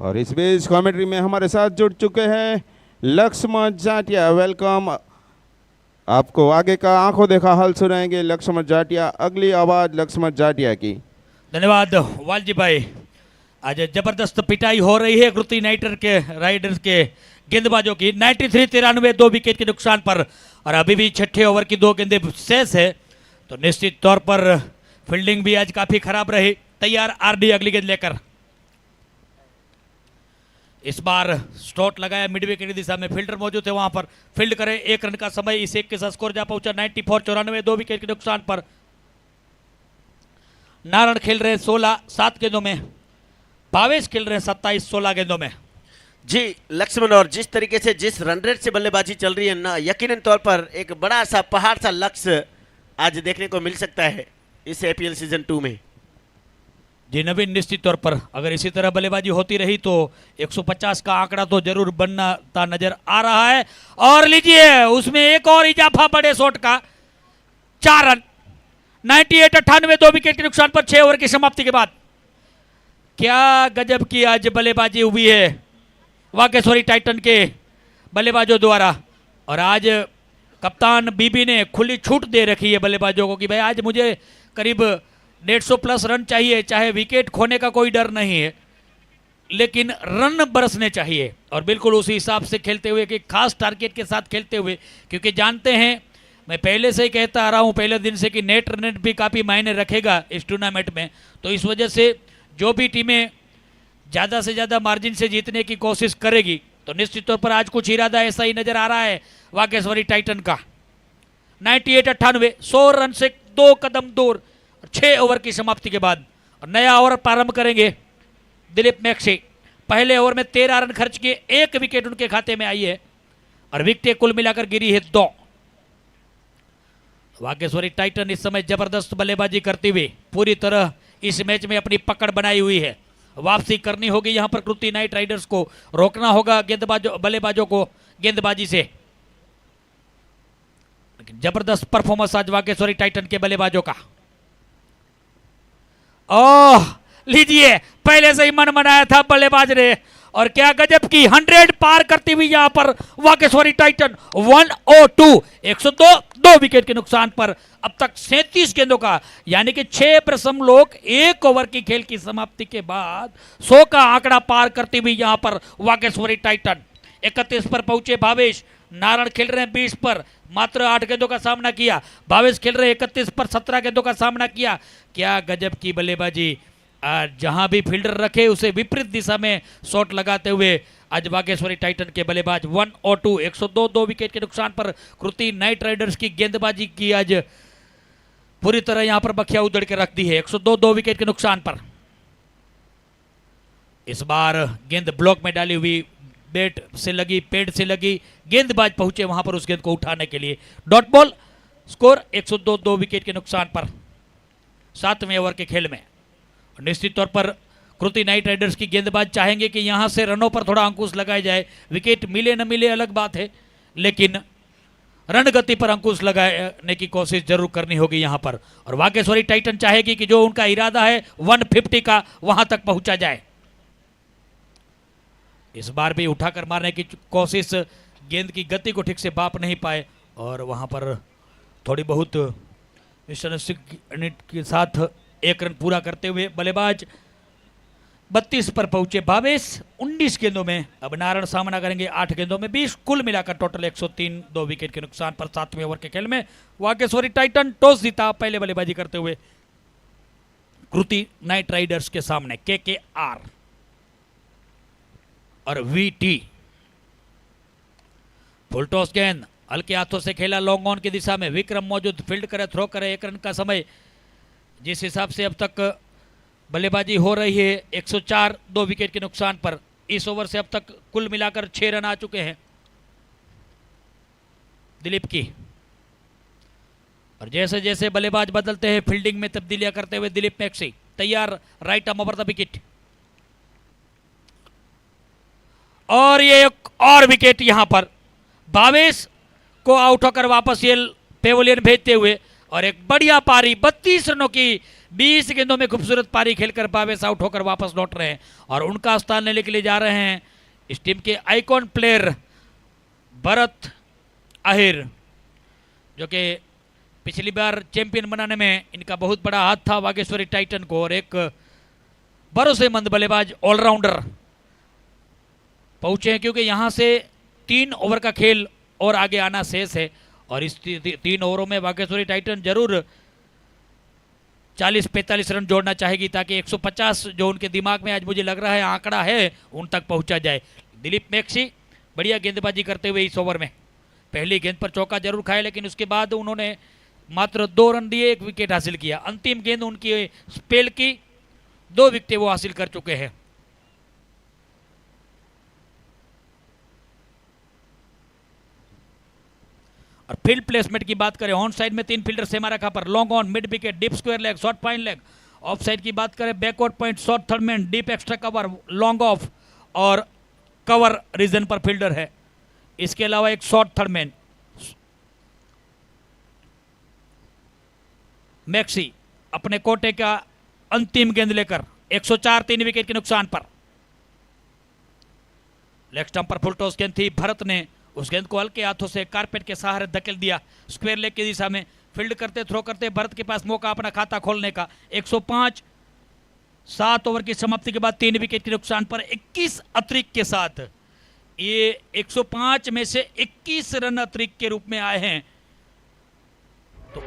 और इस बीच कमेंट्री में हमारे साथ जुड़ चुके हैं लक्ष्मण जाटिया। वेलकम, आपको आगे का आंखों देखा हाल सुनाएंगे लक्ष्मण जाटिया। अगली आवाज लक्ष्मण जाटिया की। धन्यवाद वालजी भाई। आज जबरदस्त पिटाई हो रही है गुजराती नाइटर के राइडर्स के गेंदबाजों की। 93-93 2 विकेट के नुकसान पर, और अभी भी छठे ओवर की 2 गेंदें शेष है, तो निश्चित तौर पर फील्डिंग भी आज काफी खराब रही। तैयार आरडी अगली गेंद लेकर। इस बार स्ट्रोट लगाया मिड विकेट की दिशा में, फील्डर मौजूद है वहां पर, फील्ड करे। 1 रन का समय, इस एक के साथ स्कोर जा पहुंचा 94-94 2 विकेट के नुकसान पर। नारायण खेल रहे 16-7 गेंदों में, भावेश खेल रहे 27-16 गेंदों में। जी लक्ष्मण, और जिस तरीके से जिस रन रेट से बल्लेबाजी चल रही है ना, यकीनन तौर पर एक बड़ा सा पहाड़ सा लक्ष्य आज देखने को मिल सकता है इस एपीएल सीजन 2 में। जी नवीन, निश्चित तौर पर अगर इसी तरह बल्लेबाजी होती रही तो 150 का आंकड़ा तो जरूर बनता नजर आ रहा है। और लीजिए उसमें एक और इजाफा बड़े शॉट का, 4 रन। 98-98 2 विकेट के नुकसान पर 6 ओवर की समाप्ति के बाद। क्या गजब की आज बल्लेबाजी हुई है वाकेश्वरी टाइटन के बल्लेबाजों द्वारा। और आज कप्तान बीबी ने खुली छूट दे रखी है बल्लेबाजों को कि भाई आज मुझे करीब 150 प्लस रन चाहिए, चाहे विकेट खोने का कोई डर नहीं है, लेकिन रन बरसने चाहिए। और बिल्कुल उसी हिसाब से खेलते हुए, कि खास टारगेट के साथ खेलते हुए, क्योंकि जानते हैं, मैं पहले से ही कहता आ रहा हूं पहले दिन से, कि नेट रन भी काफ़ी मायने रखेगा इस टूर्नामेंट में। तो इस वजह से जो भी टीमें ज़्यादा से ज़्यादा मार्जिन से जीतने की कोशिश करेगी, तो निश्चित तौर पर आज कुछ इरादा ऐसा ही नजर आ रहा है वाकेश्वरी टाइटन का। 98-98 100 रन से 2 कदम दूर, 6 ओवर की समाप्ति के बाद। और नया ओवर प्रारंभ करेंगे दिलीप मैक्सी। पहले ओवर में 13 रन खर्च किए, 1 विकेट उनके खाते में आई है, और विकेटें कुल मिलाकर गिरी है 2। वाकेश्वरी टाइटन इस समय जबरदस्त बल्लेबाजी करते हुए पूरी तरह इस मैच में अपनी पकड़ बनाई हुई है। वापसी करनी होगी यहां पर गुजराती नाइट राइडर्स को, रोकना होगा बल्लेबाजों को गेंदबाजी से। लेकिन जबरदस्त परफॉर्मेंस आज वाकेश्वरी टाइटन के बल्लेबाजों का। ओह लीजिए, पहले से ही मन बनाया था बल्लेबाज ने, और क्या गजब की 100 पार करती हुई यहां पर वाकेश्वरी टाइटन। 102 102 2 विकेट के नुकसान पर अब तक 37 गेंदों का, यानी कि 6.1 ओवर की खेल की समाप्ति के बाद 100 का आंकड़ा पार करती हुई यहां पर वाकेश्वरी टाइटन। 31 पर पहुंचे भावेश। नारायण खेल रहे हैं 20 पर, मात्र 8 गेंदों का सामना किया। भावेश खेल रहे हैं 31 पर, 17 गेंदों का सामना किया। क्या गजब की बल्लेबाजी, जहां भी फील्डर रखे उसे विपरीत दिशा में शॉट लगाते हुए आज वाकेश्वरी टाइटन के बल्लेबाज। 102 102 2 विकेट के नुकसान पर गुजराती नाइट राइडर्स की गेंदबाजी की आज पूरी तरह यहां पर बखिया उधड़ के रख दी है। 102 2 विकेट के नुकसान पर। इस बार गेंद ब्लॉक में डाली हुई, बैट से लगी, पेड से लगी, गेंदबाज पहुंचे वहां पर उस गेंद को उठाने के लिए। डॉट बॉल, स्कोर 102 2 विकेट के नुकसान पर 7वें ओवर के खेल में। निश्चित तौर पर गुजराती नाइट राइडर्स की गेंदबाज चाहेंगे कि यहां से रनों पर थोड़ा अंकुश लगाया जाए। विकेट मिले न मिले अलग बात है, लेकिन रन गति पर अंकुश लगाने की कोशिश जरूर करनी होगी यहां पर। और वाकेश्वरी टाइटन चाहेगी कि जो उनका इरादा है 150 का, वहां तक पहुंचा जाए। इस बार भी उठाकर मारने की कोशिश, गेंद की गति को ठीक से भाप नहीं पाए, और वहां पर थोड़ी बहुत मिशन के साथ 1 रन पूरा करते हुए बल्लेबाज 32 पर पहुंचे भावेश। 19 गेंदों में अब नारायण सामना करेंगे 8 गेंदों में 20, कुल मिलाकर टोटल 103 2 विकेट के नुकसान पर 7वें ओवर के खेल में वाकेश्वरी टाइटन टॉस जीता, पहले बल्लेबाजी करते हुए गुजराती नाइट राइडर्स के सामने। KKR और VT। फुल टॉस गेंद हल्के हाथों से खेला लॉन्ग ऑन की दिशा में। विक्रम मौजूद, फील्ड करे, थ्रो करे। 1 रन का समय, जिस हिसाब से अब तक बल्लेबाजी हो रही है 104 2 विकेट के नुकसान पर। इस ओवर से अब तक कुल मिलाकर 6 रन आ चुके हैं दिलीप की। और जैसे जैसे बल्लेबाज बदलते हैं, फील्डिंग में तब्दीलियां करते हुए दिलीप मैक्सी तैयार, right arm over the wicket. और ये एक और विकेट यहां पर भावेश को आउट होकर वापस ये पेवेलियन भेजते हुए, और एक बढ़िया पारी 32 रनों की 20 गेंदों में खूबसूरत पारी खेलकर भावेश आउट होकर वापस लौट रहे हैं। और उनका स्थान लेने के लिए जा रहे हैं इस टीम के आइकॉन प्लेयर भरत आहिर, जो कि पिछली बार चैंपियन बनाने में इनका बहुत बड़ा हाथ था बागेश्वरी टाइटन को, और एक भरोसेमंद बल्लेबाज ऑलराउंडर पहुंचे हैं, क्योंकि यहां से 3 ओवर का खेल और आगे आना शेष है। और इस 3 ओवरों में बागेश्वरी टाइटन जरूर 40-45 रन जोड़ना चाहेगी, ताकि 150 जो उनके दिमाग में आज मुझे लग रहा है आंकड़ा है, उन तक पहुंचा जाए। दिलीप मैक्सी बढ़िया गेंदबाजी करते हुए इस ओवर में पहली गेंद पर चौका जरूर खाया, लेकिन उसके बाद उन्होंने मात्र 2 रन दिए, 1 विकेट हासिल किया। अंतिम गेंद उनकी स्पेल की 2 विकेटें वो हासिल कर चुके हैं। और फील्ड प्लेसमेंट की बात करें, ऑन साइड में 3 फील्डर सेमा रखा पर, long on, mid wicket, deep square leg, short fine leg. Of side की बात करें, backward point, short third man, deep extra cover, long off और कवर रीजन पर फील्डर है। इसके अलावा एक शॉर्ट थर्ड मैन। मैक्सी अपने कोटे का अंतिम गेंद लेकर 104 3 विकेट के नुकसान पर। लेग स्टंप पर फुल टॉस गेंद थी, भरत ने उस गेंद को हल्के हाथों से कारपेट के सहारे धकेल दिया स्क्वायर लेग की दिशा में। फील्ड करते थ्रो करते भरत के पास मौका अपना खाता खोलने का। 105 7 ओवर की समाप्ति के बाद 3 विकेट के नुकसान पर 21 अतिरिक्त के साथ ये 105 में से 21 रन अतिरिक्त के रूप में आए हैं। तो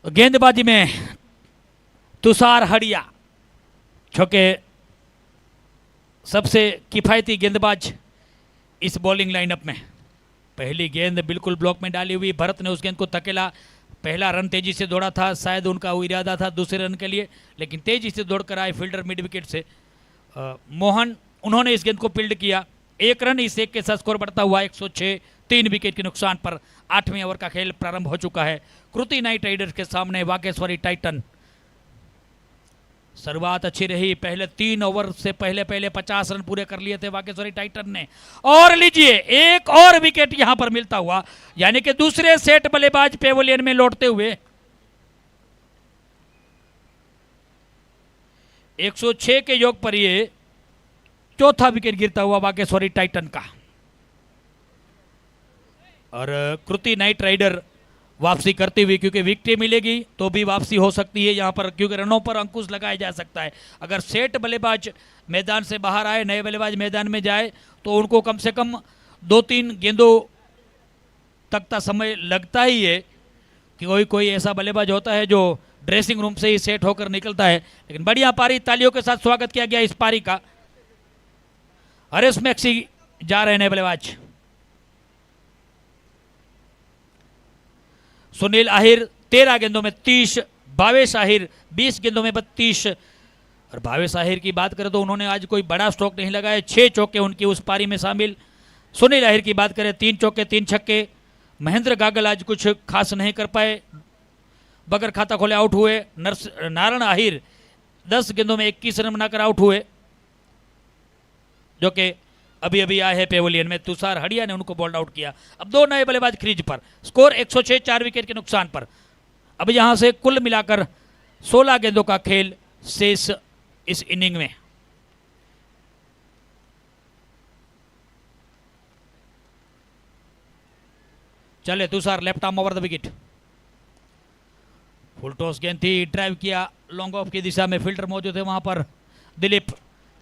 गेंदबाजी में तुषार हड़िया छक्के सबसे किफायती गेंदबाज इस बॉलिंग लाइनअप में। पहली गेंद बिल्कुल ब्लॉक में डाली हुई, भरत ने उस गेंद को धकेला। पहला रन तेजी से दौड़ा था, शायद उनका वो इरादा था दूसरे रन के लिए, लेकिन तेजी से दौड़कर आए फील्डर मिड विकेट से मोहन, उन्होंने इस गेंद को फील्ड किया। 1 रन, इस 1 के साथ स्कोर बढ़ता हुआ 106 3 विकेट के नुकसान पर 8वें ओवर का खेल प्रारंभ हो चुका है। कृति नाइट राइडर्स के सामने बागेश्वरी टाइटन। शुरुआत अच्छी रही, पहले 3 ओवर से पहले 50 रन पूरे कर लिए थे बागेश्वरी टाइटन ने। और लीजिए एक और विकेट यहां पर मिलता हुआ, यानी कि दूसरे सेट बल्लेबाज पेवेलियन में लौटते हुए 106 के योग पर ये चौथा विकेट गिरता हुआ बागेश्वरी टाइटन का। और कृति नाइट राइडर वापसी करती हुई, क्योंकि विकेट मिलेगी तो भी वापसी हो सकती है यहां पर, क्योंकि रनों पर अंकुश लगाया जा सकता है। अगर सेट बल्लेबाज मैदान से बाहर आए, नए बल्लेबाज मैदान में जाए, तो उनको कम से कम 2-3 गेंदों तक का समय लगता ही है कि कोई ऐसा बल्लेबाज होता है जो ड्रेसिंग रूम से ही सेट होकर निकलता है। लेकिन बढ़िया पारी, तालियों के साथ स्वागत किया गया इस पारी का। हरीश मैक्सी जा रहे हैं नए बल्लेबाज। सुनील आहिर 13 गेंदों में 30, भावेश आहिर 20 गेंदों में 32। और भावेश आहिर की बात करें तो उन्होंने आज कोई बड़ा स्ट्रोक नहीं लगाया, 6 चौके उनकी उस पारी में शामिल। सुनील आहिर की बात करें 3 चौके 3 छक्के। महेंद्र गागल आज कुछ खास नहीं कर पाए, बगैर खाता खोले आउट हुए। नारायण आहिर 10 गेंदों में 21 रन बनाकर आउट हुए, जो कि अभी अभी आए हैं पेवेलियन में। तुषार हड़िया ने उनको बॉल्ड आउट किया। अब 2 नए बल्लेबाज क्रीज पर, स्कोर 106 4 विकेट के नुकसान पर। अब यहां से कुल मिलाकर 16 गेंदों का खेल शेष इस इनिंग में। चले Tushar, left arm over the wicket. Full toss गेंद थी, ड्राइव किया लॉन्ग ऑफ की दिशा में, फील्डर मौजूद है वहां पर। दिलीप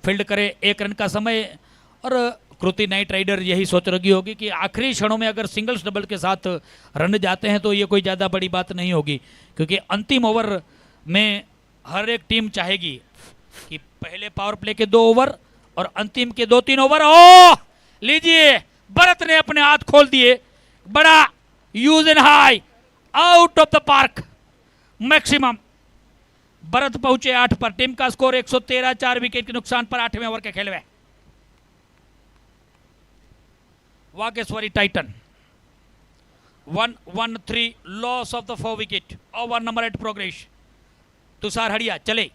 फील्ड करे, 1 रन का समय। और कृति नाइट राइडर यही सोच रही होगी कि आखिरी क्षणों में अगर सिंगल्स डबल के साथ रन जाते हैं तो ये कोई ज़्यादा बड़ी बात नहीं होगी, क्योंकि अंतिम ओवर में हर एक टीम चाहेगी कि पहले पावर प्ले के 2 ओवर और अंतिम के 2-3 ओवर। ओ लीजिए, भरत ने अपने हाथ खोल दिए, बड़ा use and high, out of the park. Maximum. Bharat पहुंचे 8 पर। टीम का स्कोर 113, 4 विकेट के नुकसान पर 8वें ओवर के खेल में। Vageshwari titan 1-1-3 loss of the 4 wicket. Over number 8 progress. Tushar Hadiya चले।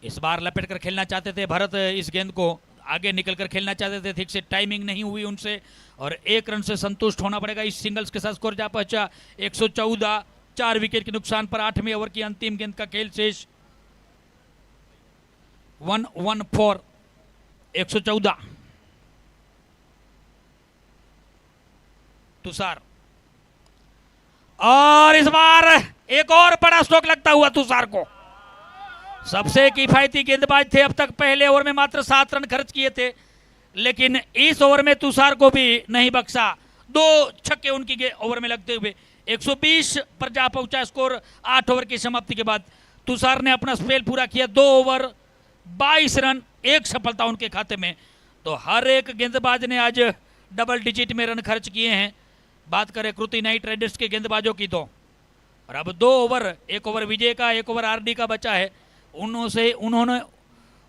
इस बार लपेट कर खेलना चाहते थे भरत, इस गेंद को आगे निकलकर खेलना चाहते थे, ठीक से टाइमिंग नहीं हुई उनसे और 1 रन से संतुष्ट होना पड़ेगा। इस सिंगल्स के साथ स्कोर जा पहुंचा 114, 4 विकेट के नुकसान पर 8वें ओवर की अंतिम गेंद का खेल शेष 1-1-4 114। तुषार और इस बार एक और बड़ा स्ट्रोक लगता हुआ तुषार को। सबसे किफायती गेंदबाज थे अब तक। पहले ओवर में मात्र 7 रन खर्च किए थे, लेकिन इस ओवर में तुषार को भी नहीं बख्शा। 2 छक्के उनकी ओवर में लगते हुए 120 पर जा पहुंचा स्कोर 8 ओवर की समाप्ति के बाद। तुषार ने अपना स्पेल पूरा किया। 2 ओवर 22 रन, 1 सफलता उनके खाते में। तो हर एक गेंदबाज ने आज डबल डिजिट में रन खर्च किए हैं। बात करें कृति नाइट राइडर्स के गेंदबाजों की तो, और अब 2 ओवर, 1 ओवर विजय का, 1 ओवर आरडी का बचा है। उन्होंने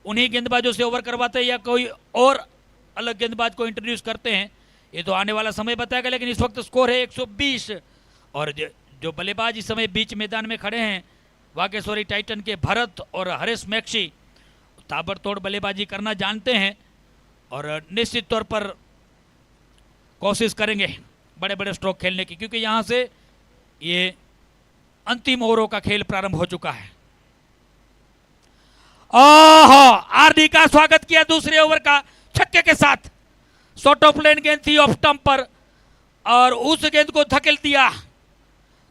उन्हीं गेंदबाजों से ओवर करवाते हैं या कोई और अलग गेंदबाज को इंट्रोड्यूस करते हैं, ये तो आने वाला समय बताएगा। लेकिन इस वक्त स्कोर है 120 और जो बल्लेबाज इस समय बीच मैदान में खड़े हैं वागेश्वरी टाइटन के भरत और हरीश मैक्सी, ताबड़तोड़ बल्लेबाजी करना जानते हैं और निश्चित तौर पर कोशिश करेंगे बड़े बड़े स्ट्रोक खेलने की, क्योंकि यहां से ये अंतिम ओवरों का खेल प्रारंभ हो चुका है। आरडी का स्वागत किया दूसरे ओवर का छक्के के साथ। शॉर्ट ऑफ लेन गेंद थी ऑफ स्टंप पर और उस गेंद को धकेल दिया,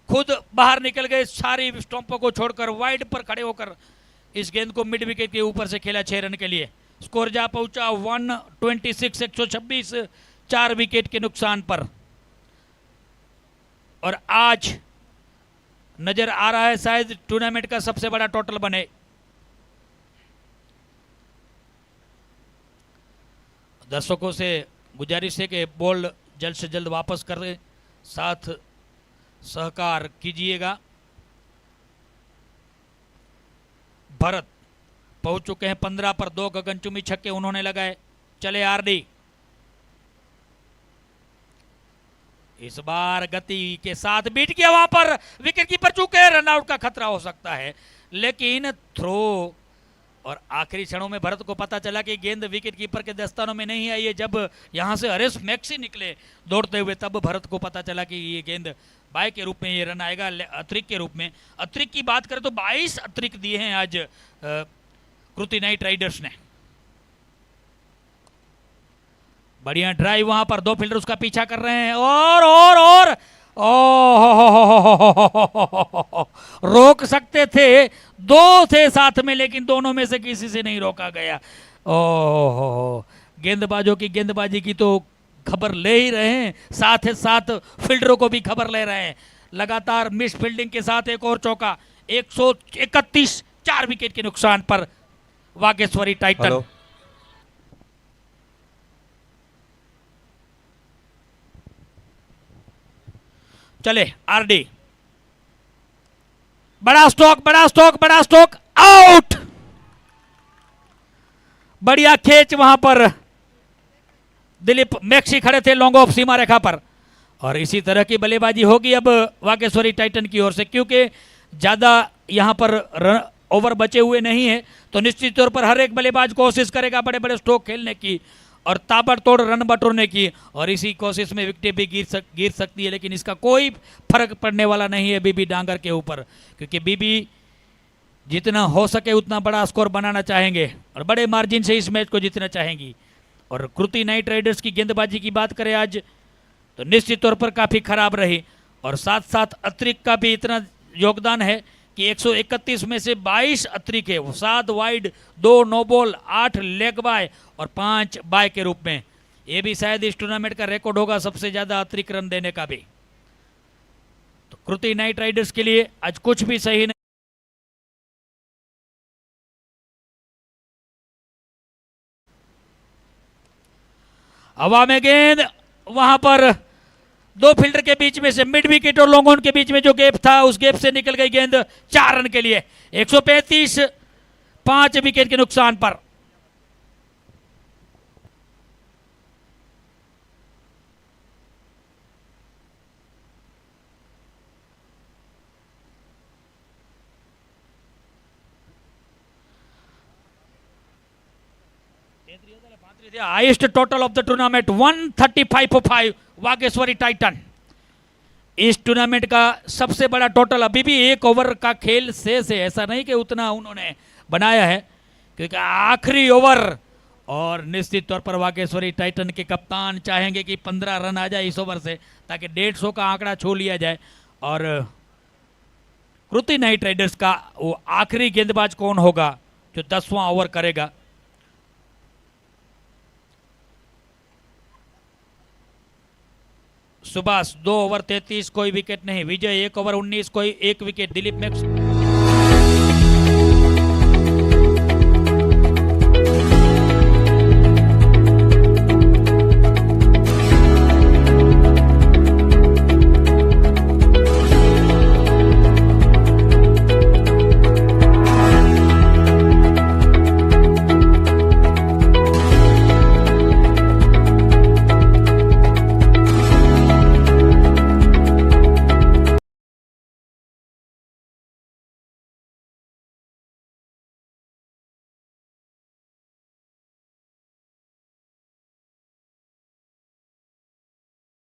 खुद बाहर निकल गए। सारी स्टंपों को छोड़कर वाइड पर खड़े होकर इस गेंद को मिड विकेट के ऊपर से खेला 6 रन के लिए। स्कोर जा पहुंचा 126, 126, 4 विकेट के नुकसान पर। और आज नजर आ रहा है शायद टूर्नामेंट का सबसे बड़ा टोटल बने। दर्शकों से गुजारिश है कि बॉल जल्द से जल्द वापस करें, साथ सहकार कीजिएगा। भरत पहुंच चुके हैं 15 पर। 2 गगनचुंबी छक्के उन्होंने लगाए। चले आरडी। इस बार गति के साथ बीट किया, वहां पर विकेट कीपर चूके, रनआउट का खतरा हो सकता है, लेकिन थ्रो। और आखिरी क्षणों में भरत को पता चला कि गेंद विकेट कीपर के दस्तानों में नहीं आई है। जब यहां से हरीश मैक्सी निकले दौड़ते हुए, तब भरत को पता चला कि ये गेंद बाय के रूप में ये रन आएगा, अतिरिक्त के रूप में। अतिरिक्त की बात करें तो 22 अतिरिक्त दिए हैं आज कृति नाइट राइडर्स ने। बढ़िया ड्राइव, वहां पर 2 फील्डर उसका पीछा कर रहे हैं और रोक सकते थे, 2 थे साथ में, लेकिन दोनों में से किसी से नहीं रोका गया। गेंदबाजों की गेंदबाजी की तो खबर ले ही रहे हैं, साथ ही साथ फील्डरों को भी खबर ले रहे हैं। लगातार मिस फील्डिंग के साथ एक और चौका। 131, 4 विकेट के नुकसान पर वागेश्वरी टाइटन। चले आरडी। बड़ा स्ट्रोक, बड़ा स्ट्रोक, बड़ा स्ट्रोक, आउट। बढ़िया खेच, वहां पर दिलीप मैक्सी खड़े थे लॉन्ग ऑफ सीमा रेखा पर। और इसी तरह की बल्लेबाजी होगी अब वागेश्वरी टाइटन की ओर से, क्योंकि ज्यादा यहां पर ओवर बचे हुए नहीं है। तो निश्चित तौर पर हर एक बल्लेबाज कोशिश करेगा बड़े बड़े स्ट्रोक खेलने की और ताबड़तोड़ रन बटोरने की, और इसी कोशिश में विकेटें भी गिर सकती है। लेकिन इसका कोई फर्क पड़ने वाला नहीं है बीबी डांगर के ऊपर, क्योंकि बीबी जितना हो सके उतना बड़ा स्कोर बनाना चाहेंगे और बड़े मार्जिन से इस मैच को जीतना चाहेंगी। और कृति नाइट राइडर्स की गेंदबाजी की बात करें आज, तो निश्चित तौर पर काफ़ी खराब रही। और साथ साथ अतिरिक्त का भी इतना योगदान है कि 131 में से 22 अतिरिक्त है, 7 wide, 2 no ball, 8 leg bye और 5 बाय के रूप में। ये भी शायद इस टूर्नामेंट का रिकॉर्ड होगा सबसे ज्यादा अतिरिक्त रन देने का भी। तो कृति नाइट राइडर्स के लिए आज कुछ भी सही नहीं। हवा में गेंद, वहां पर दो फील्डर के बीच में से मिड विकेट और लॉन्ग ऑन के बीच में जो गैप था उस गैप से निकल गई गेंद 4 रन के लिए। 135 5 विकेट के नुकसान पर। Highest total of the tournament 135 for 5 Vageshwari Titan. इस टूर्नामेंट का सबसे बड़ा टोटल। अभी भी 1 ओवर का खेल शेष है, ऐसा नहीं कि उतना उन्होंने बनाया है, क्योंकि आखिरी ओवर और निश्चित तौर पर वागेश्वरी टाइटन के कप्तान चाहेंगे कि 15 रन आ जाए इस ओवर से, ताकि 150 का आंकड़ा छू लिया जाए। और कृति नाइट राइडर्स का वो आखिरी गेंदबाज कौन होगा जो 10वां ओवर करेगा। सुभाष 2 ओवर 33 कोई विकेट नहीं। विजय 1 ओवर 19 कोई 1 wicket. Dilip max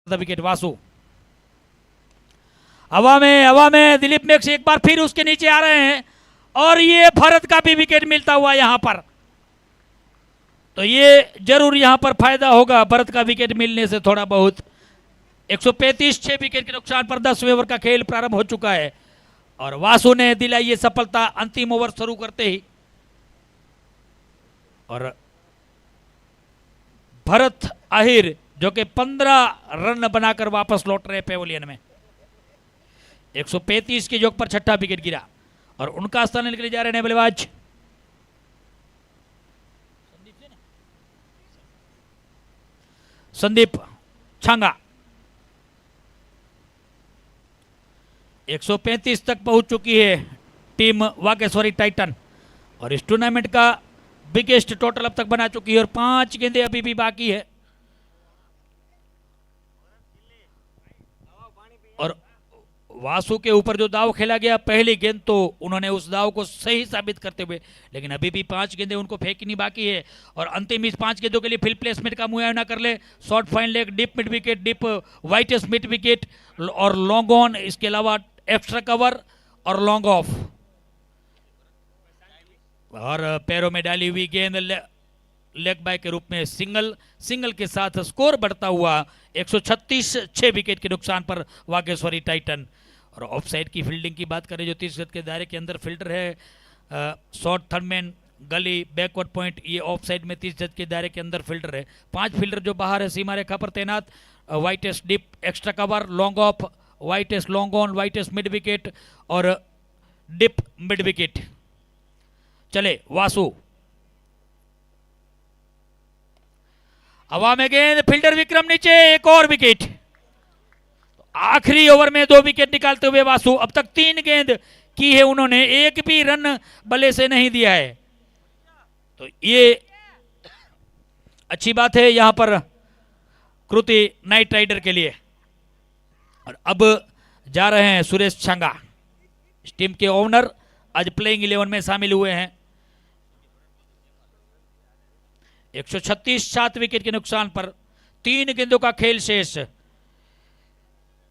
wicket. Vasu हवा में दिलीप मैक्स एक बार फिर उसके नीचे आ रहे हैं और ये भरत का भी विकेट मिलता हुआ यहां पर, तो ये जरूर यहां पर फायदा होगा भरत का विकेट मिलने से थोड़ा बहुत। 135 6 विकेट के नुकसान पर 10वें ओवर का खेल प्रारंभ हो चुका है और वासु ने दिलाई ये सफलता अंतिम ओवर शुरू करते ही। और भरत आहिर जो कि 15 रन बनाकर वापस लौट रहे पेविलियन में। 135 के योग पर 6ठा विकेट गिरा और उनका स्थान लेकर जा रहे हैं बल्लेबाज संदीप छांगा। 135 तक पहुंच चुकी है टीम वागेश्वरी टाइटन और इस टूर्नामेंट का बिगेस्ट टोटल अब तक बना चुकी है और 5 गेंदें अभी भी बाकी है। और वासु के ऊपर जो दाव खेला गया पहली गेंद, तो उन्होंने उस दाव को सही साबित करते हुए, लेकिन अभी भी 5 गेंदें उनको फेंकनी बाकी है और अंतिम इस 5 गेंदों के लिए फील्ड प्लेसमेंट का मुआयना कर ले। Short fine leg, deep mid wicket, deep widest mid wicket और लॉन्ग ऑन, इसके अलावा एक्स्ट्रा कवर और लॉन्ग ऑफ। और पैरों में डाली हुई गेंद लेग बाय के रूप में सिंगल के साथ स्कोर बढ़ता हुआ 136 6 विकेट के नुकसान पर वागेश्वरी टाइटन। और ऑफ साइड की फील्डिंग की बात करें जो 30 गज के दायरे के अंदर फील्डर है, शॉर्ट थर्डमैन, गली, बैकवर्ड पॉइंट, ये ऑफ साइड में 30 गज के दायरे के अंदर फील्डर है। 5 फील्डर जो बाहर है सीमा रेखा पर तैनात, widest deep, extra cover, long off, widest long on, widest mid wicket और डिप मिड विकेट। चले वासु, हवा में गेंद, फील्डर विक्रम नीचे, एक और विकेट। आखिरी ओवर में 2 विकेट निकालते हुए वासु अब तक 3 गेंद की है उन्होंने, एक भी रन बल्ले से नहीं दिया है, तो ये अच्छी बात है यहां पर कृति नाइट राइडर के लिए। और अब जा रहे हैं सुरेश छांगा, इस टीम के ओनर, आज प्लेइंग 11 में शामिल हुए हैं। 136 7 विकेट के नुकसान पर 3 गेंदों का खेल शेष।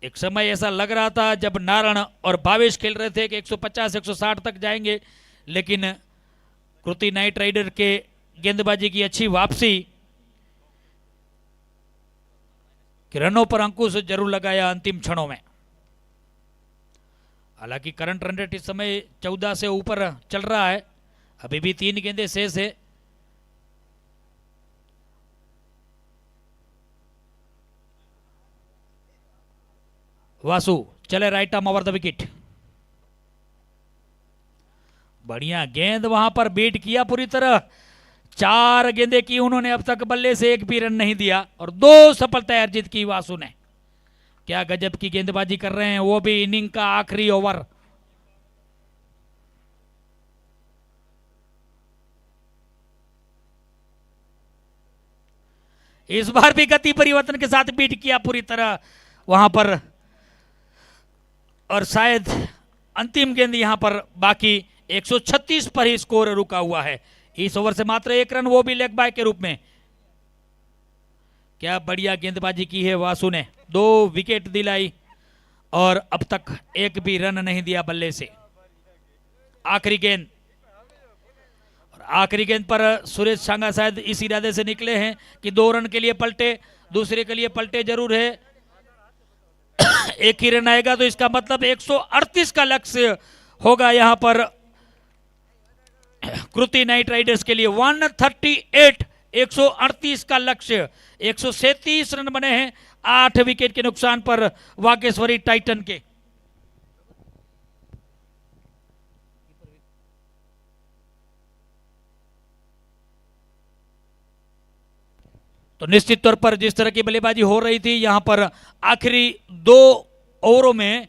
एक समय ऐसा लग रहा था जब नारायण और भावेश खेल रहे थे कि 150 160 तक जाएंगे, लेकिन कृति नाइट राइडर के गेंदबाजी की अच्छी वापसी कि रनों पर अंकुश जरूर लगाया अंतिम क्षणों में। हालांकि करंट रन रेट इस समय 14 से ऊपर चल रहा है, अभी भी 3 गेंदें शेष है। वासु चले right arm over the wicket, बढ़िया गेंद वहां पर बीट किया पूरी तरह। 4 गेंदें की उन्होंने अब तक, बल्ले से एक भी रन नहीं दिया और 2 सफलताएं अर्जित की वासु ने। क्या गजब की गेंदबाजी कर रहे हैं, वो भी इनिंग का आखिरी ओवर। इस बार भी गति परिवर्तन के साथ बीट किया पूरी तरह वहां पर, और शायद अंतिम गेंद यहां पर बाकी 136 पर ही स्कोर रुका हुआ है। इस ओवर से मात्र 1 रन, वो भी लेग बाय के रूप में। क्या बढ़िया गेंदबाजी की है वासु ने, 2 विकेट दिलाई और अब तक एक भी रन नहीं दिया बल्ले से। आखिरी गेंद, और आखिरी गेंद पर सुरेश सांगा शायद इस इरादे से निकले हैं कि 2 रन के लिए पलटे, दूसरे के लिए पलटे जरूर है। एक ही रन आएगा तो इसका मतलब 138 का लक्ष्य होगा यहां पर कृति नाइट राइडर्स के लिए। 138, 138 का लक्ष्य। 137 रन बने हैं 8 विकेट के नुकसान पर वाकेश्वरी टाइटन के। तो निश्चित तौर पर जिस तरह की बल्लेबाजी हो रही थी यहां पर आखिरी 2 ओवरों में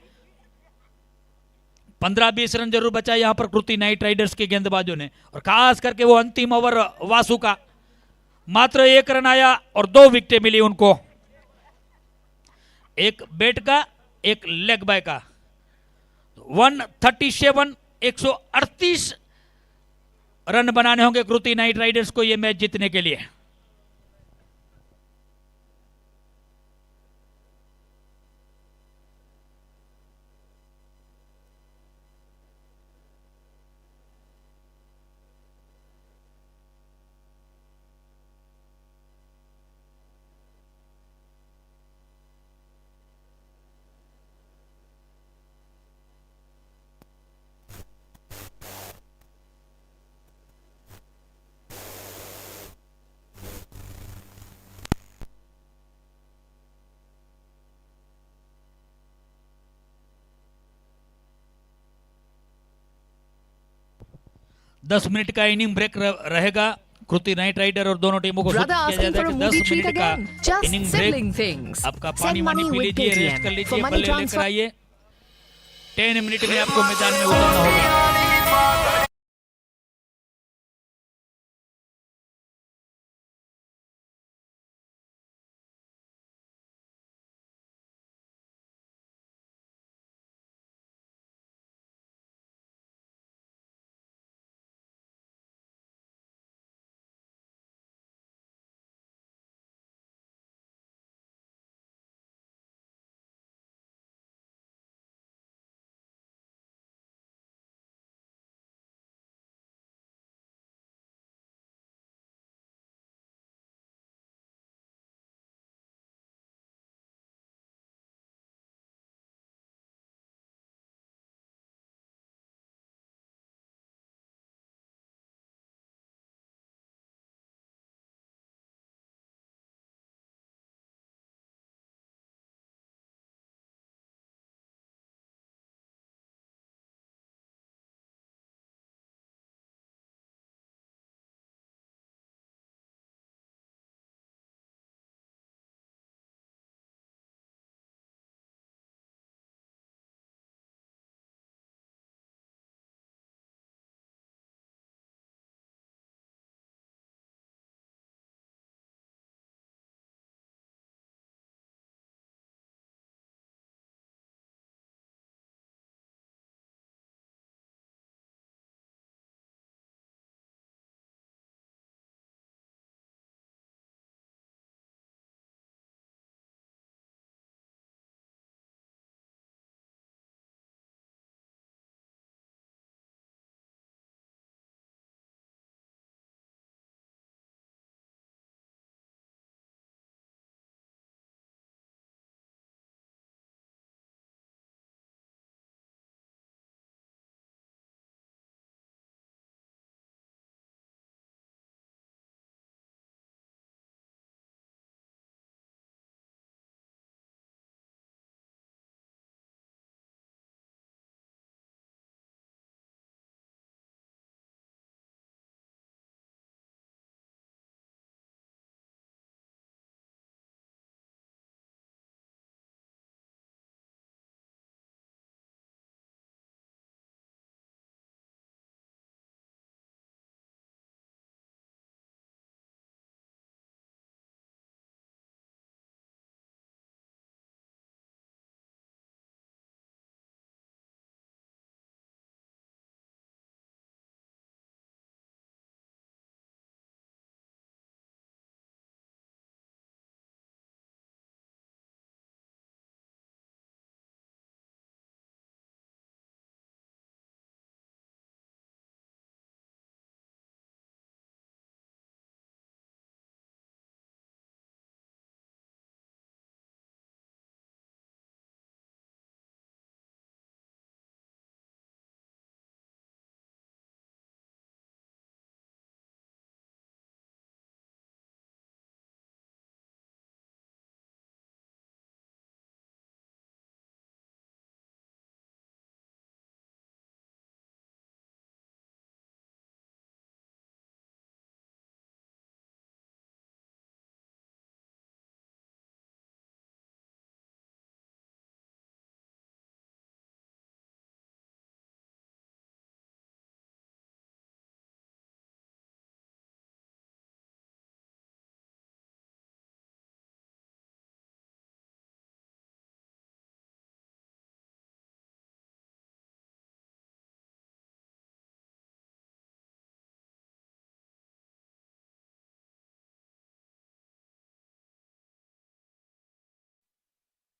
15-20 रन जरूर बचा यहां पर कृति नाइट राइडर्स के गेंदबाजों ने, और खास करके वो अंतिम ओवर वासु का, मात्र 1 रन आया और 2 विकेटें मिली उनको, एक बैट का एक लेग बाय का। 137, 138 रन बनाने होंगे कृति नाइट राइडर्स को ये मैच जीतने के लिए। दस मिनट का इनिंग ब्रेक रहेगा कृति नाइट राइडर और दोनों टीमों को Brother सूचित किया asking जाता for है a कि 10 movie treat मिनट का again. Just inning sibling break. things. आपका Send पानी वानी money पी with लीजिए, रेस्ट Paytm कर for लीजिए, money बल्ले लेकर transfer. आइए। 10 मिनट में आपको मैदान में उतरना होगा।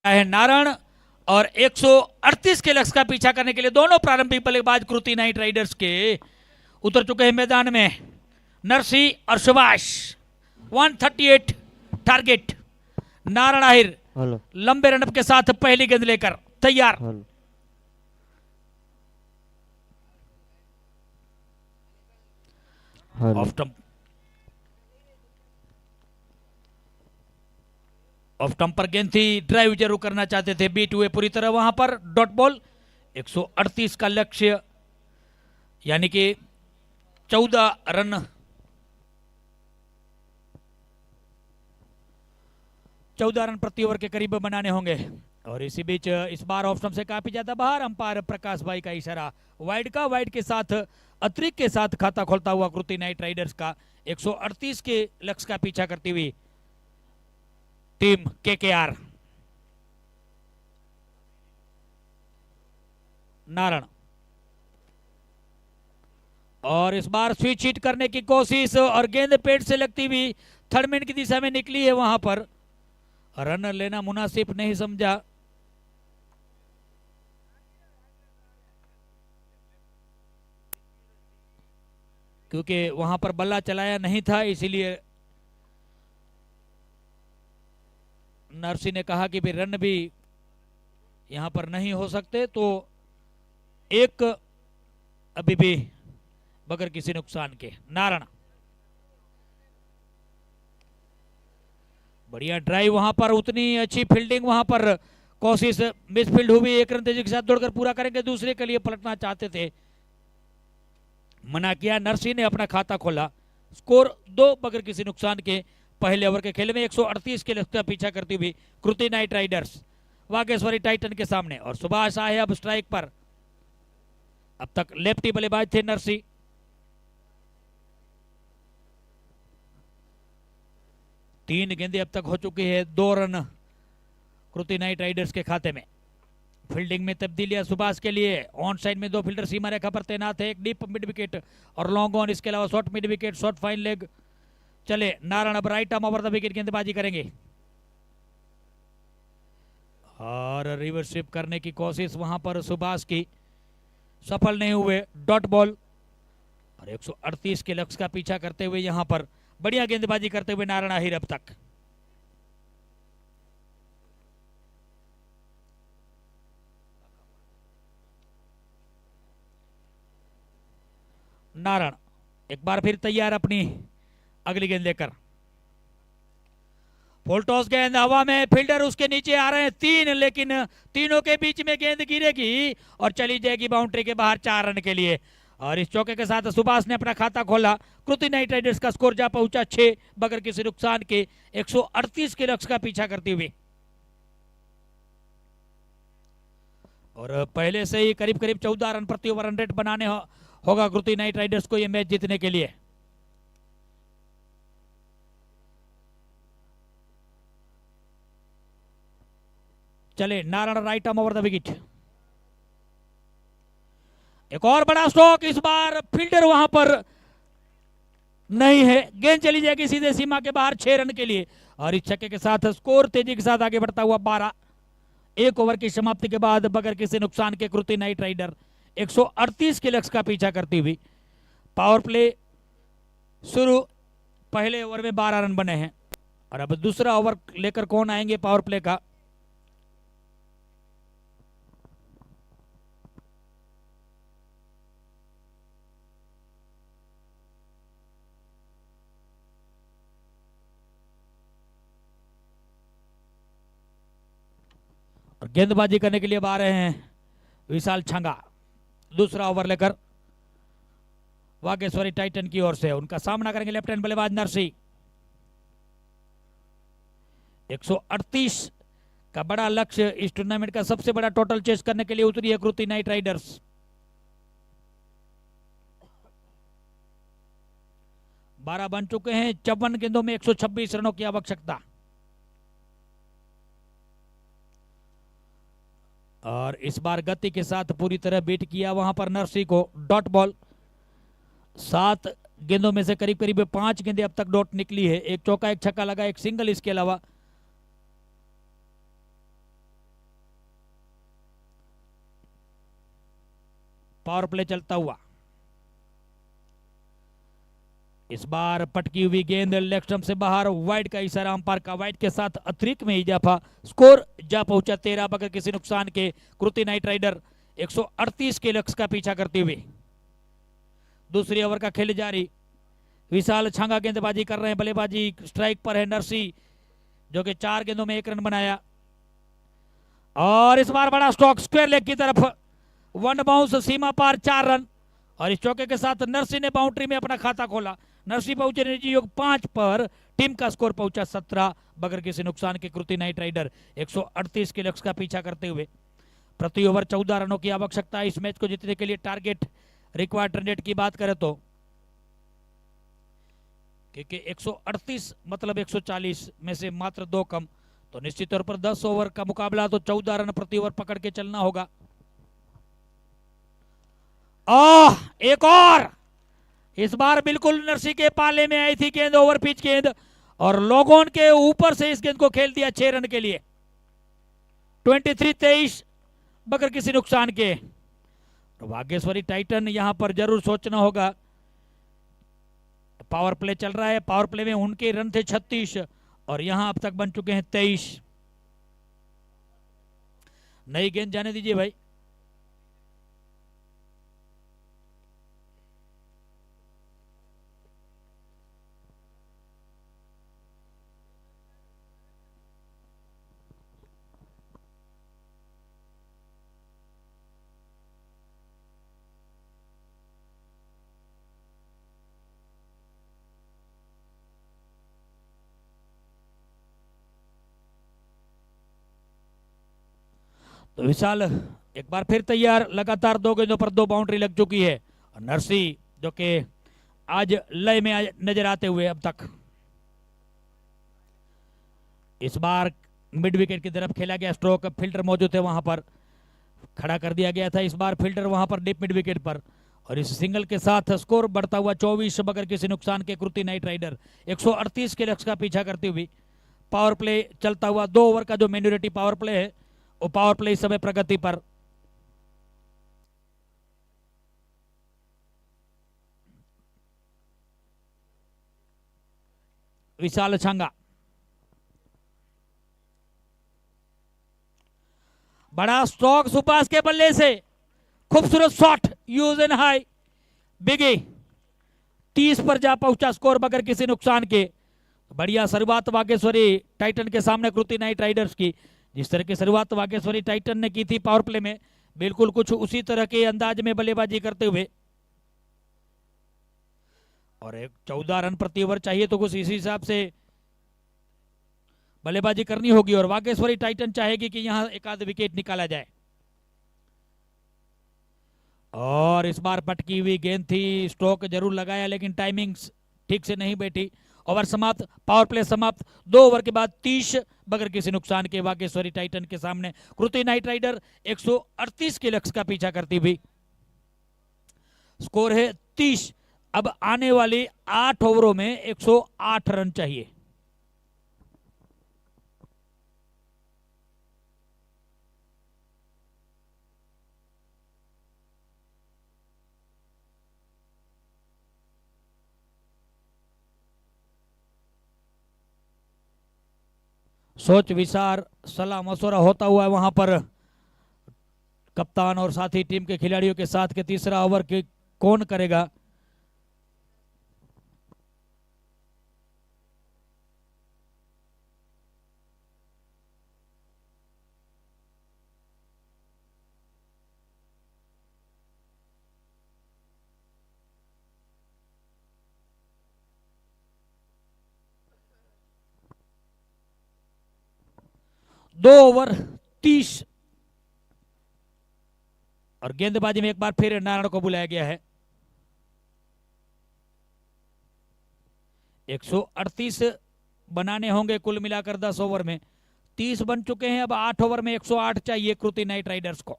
है नारण और 138 के लक्ष्य का पीछा करने के लिए दोनों प्रारंभिक बल्लेबाज कृति नाइट राइडर्स के उतर चुके हैं मैदान में। नरसी और सुभाष 138 टारगेट। नारायण आहिर लंबे रनअप के साथ पहली गेंद लेकर तैयार। ऑफ स्टंप पर गेंद थी, ड्राइव जरूर करना चाहते थे, बीट हुए पूरी तरह वहां पर। डॉट बॉल 138 का लक्ष्य यानी कि 14 रन 14 रन प्रति ओवर के करीब बनाने होंगे। और इसी बीच इस बार ऑफ स्टंप से काफी ज्यादा बाहर, अंपायर प्रकाश भाई का इशारा वाइड का। वाइड के साथ अतिरिक्त के साथ खाता खोलता हुआ कृति नाइट राइडर्स का 138 के लक्ष्य का पीछा करती हुई टीम केकेआर। नारायण और इस बार स्विच हिट करने की कोशिश और गेंद पेट से लगती हुई थर्ड मैन की दिशा में निकली है, वहां पर रन लेना मुनासिब नहीं समझा। क्योंकि वहां पर बल्ला चलाया नहीं था, इसीलिए नरसी ने कहा कि भी रन भी यहां पर नहीं हो सकते, तो एक अभी भी बगैर किसी नुकसान के। नारायण बढ़िया ड्राइव वहां पर, उतनी अच्छी फील्डिंग वहां पर, कोशिश मिसफील्ड हुई, एक रन तेजी के साथ दौड़कर पूरा करेंगे, दूसरे के लिए पलटना चाहते थे, मना किया। नरसी ने अपना खाता खोला, स्कोर 2 बगैर किसी नुकसान के पहले ओवर के खेल में 138 के लक्ष्य का पीछा करती हुई कृति नाइट राइडर्स वागेश्वरी टाइटन के सामने। और सुभाष आए अब स्ट्राइक पर, अब तक लेफ्टी बल्लेबाज थे नरसी। तीन गेंदें अब तक हो चुकी है, 2 रन कृति नाइट राइडर्स के खाते में। फील्डिंग में तब्दीलियां सुभाष के लिए, ऑन साइड में 2 फील्डर सीमा रेखा पर तैनात है, एक डीप मिड विकेट और लॉन्ग ऑन, इसके अलावा short mid wicket, short fine leg. चले नारायण अब right arm over the wicket गेंदबाजी करेंगे और रिवर्स स्वीप करने की कोशिश वहां पर सुभाष की, सफल नहीं हुए। डॉट बॉल और 138 के लक्ष्य का पीछा करते हुए यहां पर बढ़िया गेंदबाजी करते हुए नारायण आहिर अब तक। नारायण एक बार फिर तैयार अपनी अगली गेंद लेकर। फुल टॉस गेंद हवा में, फील्डर उसके नीचे आ रहे हैं 3, लेकिन तीनों के बीच में गेंद गिरेगी और चली जाएगी बाउंड्री के बाहर 4 रन के लिए। और इस चौके के साथ सुभाष ने अपना खाता खोला। कृति नाइट राइडर्स का स्कोर जा पहुंचा 6 बगैर किसी नुकसान के 138 के लक्ष्य का पीछा करती हुई। और पहले से ही करीब करीब 14 रन प्रति ओवर रन रेट बनाने होगा कृति नाइट राइडर्स को यह मैच जीतने के लिए। चले Narayan right arm over the wicket. एक और बड़ा स्ट्रोक, इस बार फील्डर वहां पर नहीं है, गेंद चली जाएगी सीधे सीमा के बाहर 6 रन के लिए। और इस छक्के के साथ स्कोर तेजी के साथ आगे बढ़ता हुआ 12। 1 ओवर की समाप्ति के बाद बगैर किसी नुकसान के कृति नाइट राइडर 138 के लक्ष्य का पीछा करती हुई। पावर प्ले शुरू, पहले ओवर में 12 रन बने हैं और अब दूसरा ओवर लेकर कौन आएंगे पावर प्ले का, और गेंदबाजी करने के लिए अब आ रहे हैं विशाल छंगा। दूसरा ओवर लेकर वागेश्वरी टाइटन की ओर से उनका सामना करेंगे लेफ्ट हैंड बल्लेबाज नरसी। 138 का बड़ा लक्ष्य, इस टूर्नामेंट का सबसे बड़ा टोटल चेस करने के लिए उतरी है कृति नाइट राइडर्स। बारह बन चुके हैं, 54 गेंदों में 126 रनों की आवश्यकता। और इस बार गति के साथ पूरी तरह बीट किया वहां पर नरसी को। डॉट बॉल, 7 गेंदों में से करीब करीब 5 गेंदें अब तक डॉट निकली है। एक चौका, एक छक्का लगा, एक सिंगल, इसके अलावा पावर प्ले चलता हुआ। इस बार पटकी हुई गेंद लेग स्टंप से बाहर, वाइड का इशारा अंपायर का, वाइड के साथ अतिरिक्त में इजाफा। स्कोर जा पहुंचा 13 बगैर किसी नुकसान के। कृति नाइट राइडर 138 के लक्ष्य का पीछा करते हुए। दूसरी ओवर का खेल जारी। विशाल छांगा गेंदबाजी कर रहे हैं, बल्लेबाजी स्ट्राइक पर है नरसी, जो कि 4 गेंदों में 1 रन बनाया। और इस बार बड़ा स्ट्रोक स्क्वायर लेग की तरफ, 1 बाउंस, सीमा पार 4 रन। और इस चौके के साथ नरसी ने बाउंड्री में अपना खाता खोला। नरसी पहुंचे निजी योग 5 पर, टीम का स्कोर पहुंचा 17 बगैर किसी नुकसान के। कृति नाइट राइडर 138 के लक्ष्य का पीछा करते हुए। प्रति ओवर 14 रनों की आवश्यकता है इस मैच को जीतने के लिए। टारगेट रिक्वायर्ड रन रेट की बात करें तो, क्योंकि 138 मतलब 140 में से मात्र 2 कम, तो निश्चित तौर पर 10 ओवर का मुकाबला, तो 14 रन प्रति ओवर पकड़ के चलना होगा। एक और, इस बार बिल्कुल नरसी के पाले में आई थी गेंद, ओवर पिच गेंद, और लोगों के ऊपर से इस गेंद को खेल दिया 6 रन के लिए। 23-23 बगैर किसी नुकसान के। भाग्यश्वरी टाइटन यहां पर जरूर सोचना होगा। पावर प्ले चल रहा है, पावर प्ले में उनके रन थे 36 और यहां अब तक बन चुके हैं 23। नई गेंद जाने दीजिए भाई। तो विशाल एक बार फिर तैयार, लगातार 2 गेंदों पर 2 बाउंड्री लग चुकी है। और नरसी जो कि आज लय में नजर आते हुए अब तक। इस बार मिड विकेट की तरफ खेला गया स्ट्रोक, फील्डर मौजूद थे वहां पर, खड़ा कर दिया गया था इस बार फील्डर वहां पर डीप मिड विकेट पर। और इस सिंगल के साथ स्कोर बढ़ता हुआ 24 बगैर किसी नुकसान के। कृति नाइट राइडर 138 के लक्ष्य का पीछा करती हुई। पावर प्ले चलता हुआ, 2 ओवर का जो मिनोरिटी पावर प्ले है, वो पावर प्ले इस समय प्रगति पर। विशाल छांगा, बड़ा स्ट्रोक सुपास के बल्ले से, खूबसूरत शॉट, यूज एंड हाई, बिगी 30 पर जा पहुंचा स्कोर बगैर किसी नुकसान के। बढ़िया शुरुआत वागेश्वरी टाइटन के सामने कृति नाइट राइडर्स की। जिस तरह की शुरुआत वागेश्वरी टाइटन ने की थी पावर प्ले में, बिल्कुल कुछ उसी तरह के अंदाज में बल्लेबाजी करते हुए। और 14 रन प्रति ओवर चाहिए, तो कुछ इसी हिसाब से बल्लेबाजी करनी होगी। और वागेश्वरी टाइटन चाहेगी कि यहां एक आध विकेट निकाला जाए। और इस बार पटकी हुई गेंद थी, स्ट्रोक जरूर लगाया लेकिन टाइमिंग्स ठीक से नहीं बैठी। ओवर समाप्त, पावर प्ले समाप्त। 2 ओवर के बाद 30 बगैर किसी नुकसान के वागेश्वरी टाइटन के सामने। कृति नाइट राइडर 138 के लक्ष्य का पीछा करती हुई। स्कोर है 30। अब आने वाले 8 ओवरों में 108 रन चाहिए। सोच विचार सलाह मशवरा होता हुआ वहां पर कप्तान और साथी टीम के खिलाड़ियों के साथ के तीसरा ओवर के कौन करेगा। दो ओवर 30 और गेंदबाजी में एक बार फिर नारायण को बुलाया गया है। 138 बनाने होंगे कुल मिलाकर 10 ओवर में। 30 बन चुके हैं, अब 8 ओवर में 108 चाहिए कृति नाइट राइडर्स को।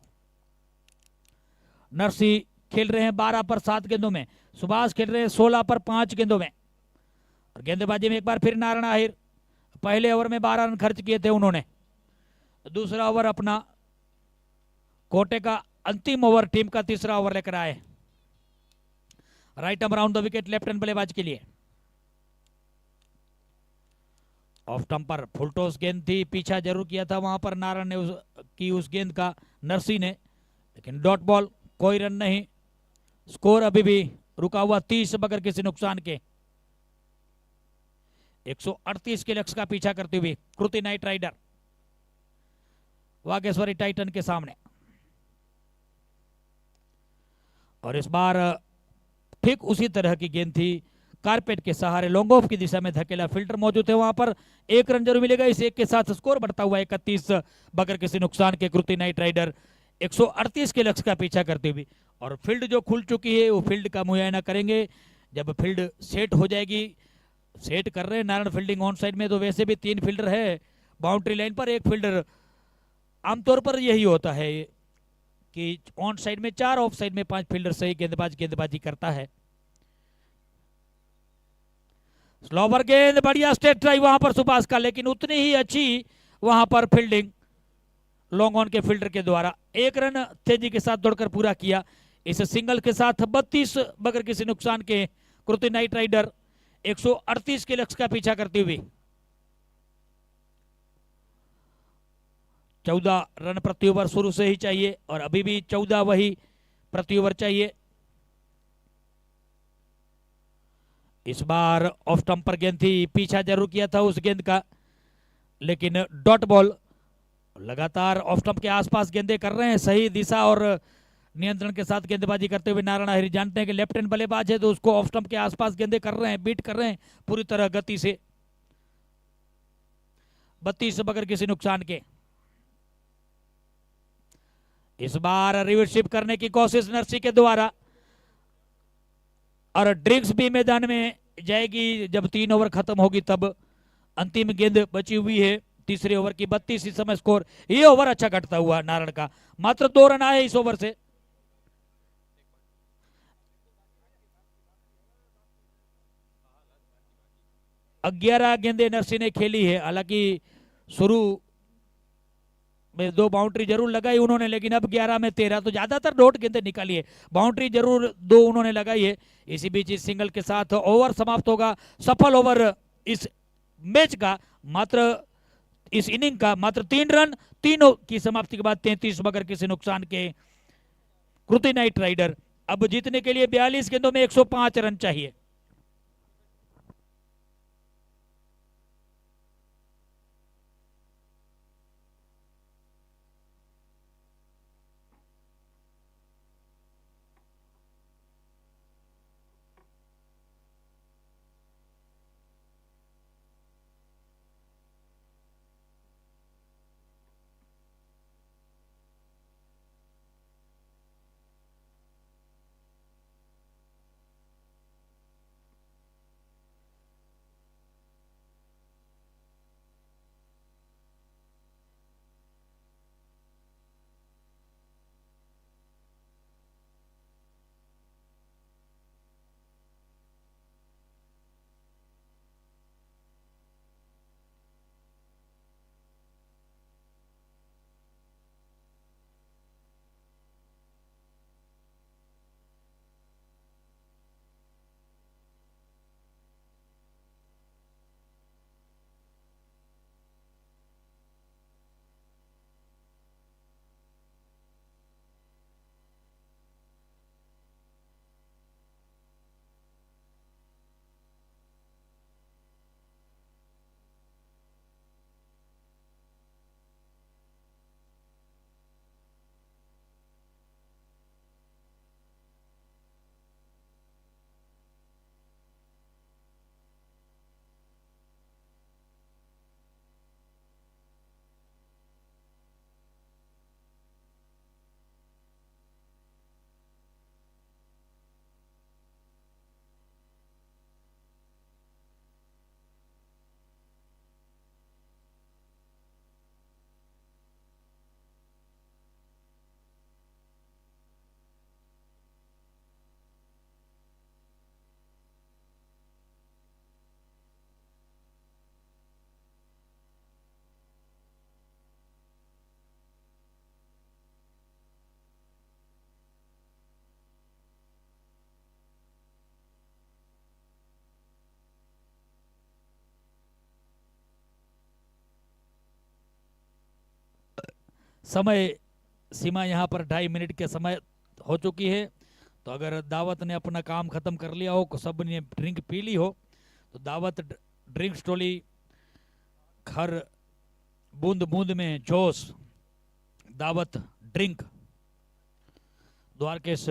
नरसी खेल रहे हैं 12 पर 7 गेंदों में, सुभाष खेल रहे हैं 16 पर 5 गेंदों में। और गेंदबाजी में एक बार फिर नारायण आहिर, पहले ओवर में 12 रन खर्च किए थे उन्होंने। दूसरा ओवर अपना कोटे का अंतिम ओवर टीम का तीसरा ओवर लेकर आए right arm around the wicket left hand बल्लेबाज के लिए। ऑफ स्टंप पर फुल टॉस गेंद थी, पीछा जरूर किया था वहां पर नारायण ने उस गेंद का, नरसी ने, लेकिन डॉट बॉल, कोई रन नहीं। स्कोर अभी भी रुका हुआ 30 बगैर किसी नुकसान के। 138 के लक्ष्य का पीछा करते हुए कृति नाइट राइडर वागेश्वरी टाइटन के सामने। और इस बार ठीक उसी तरह की गेंद थी, कारपेट के सहारे लॉन्ग ऑफ की दिशा में धकेला, फील्डर मौजूद थे वहां पर, एक रन जरूर मिलेगा। इस एक के साथ स्कोर बढ़ता हुआ 31 बगैर किसी नुकसान के कृति नाइट राइडर 138 के लक्ष्य का पीछा करते हुए। और फील्ड जो खुल चुकी है वो फील्ड का मुआयना करेंगे जब फील्ड सेट हो जाएगी। सेट कर रहे हैं नारायण फील्डिंग ऑन साइड में, तो वैसे भी 3 फील्डर है बाउंड्री लाइन पर, एक फील्डर, आमतौर पर यही होता है कि ऑन साइड में 4, ऑफ साइड में 5 फील्डर सही गेंदबाजी करता है। स्लोवर गेंद, बढ़िया स्टेट ड्राइव वहां पर सुभाष का, लेकिन उतनी ही अच्छी वहां पर फील्डिंग लॉन्ग ऑन के फील्डर के द्वारा। 1 रन तेजी के साथ दौड़कर पूरा किया। इस सिंगल के साथ 32 बगैर किसी नुकसान के कृति नाइट राइडर 138 के लक्ष्य का पीछा करते हुए। 14 रन प्रति ओवर शुरू से ही चाहिए और अभी भी 14 वही प्रति ओवर चाहिए। इस बार ऑफ स्टंप पर गेंद थी, पीछा जरूर किया था उस गेंद का, लेकिन डॉट बॉल। लगातार ऑफ स्टंप के आसपास गेंदें कर रहे हैं, सही दिशा और नियंत्रण के साथ गेंदबाजी करते हुए नारायण हरी। जानते हैं कि लेफ्ट हैंड बल्लेबाज है तो उसको ऑफ स्टंप के आसपास गेंदें कर रहे हैं, बीट कर रहे हैं पूरी तरह गति से। 32 बगैर किसी नुकसान के। इस बार रिवर्सिप करने की कोशिश नरसी के द्वारा, और ड्रिंक्स भी मैदान में जाएगी जब 3 ओवर खत्म होगी तब। अंतिम गेंद बची हुई है तीसरे ओवर की। 32 इस समय स्कोर। ये ओवर अच्छा घटता हुआ नारायण का, मात्र 2 रन आए इस ओवर से। ग्यारह गेंदें नरसी ने खेली है, हालांकि शुरू में 2 बाउंड्री जरूर लगाई उन्होंने, लेकिन अब 11 में 13, तो ज्यादातर डॉट गेंदें निकाली है। बाउंड्री जरूर 2 उन्होंने लगाई है। इसी बीच इस सिंगल के साथ ओवर समाप्त होगा। सफल ओवर इस मैच का, मात्र इस इनिंग का मात्र 3 रन, तीनों की समाप्ति के बाद 33 बगैर किसी नुकसान के कृति नाइट राइडर। अब जीतने के लिए 42 गेंदों में 105 रन चाहिए। समय सीमा यहाँ पर 2.5 मिनट के समय हो चुकी है। तो अगर दावत ने अपना काम खत्म कर लिया हो, सब ने ड्रिंक पी ली हो, तो दावत ड्रिंक स्टोली हर बूंद बूंद में जोश, दावत ड्रिंक। द्वारकेश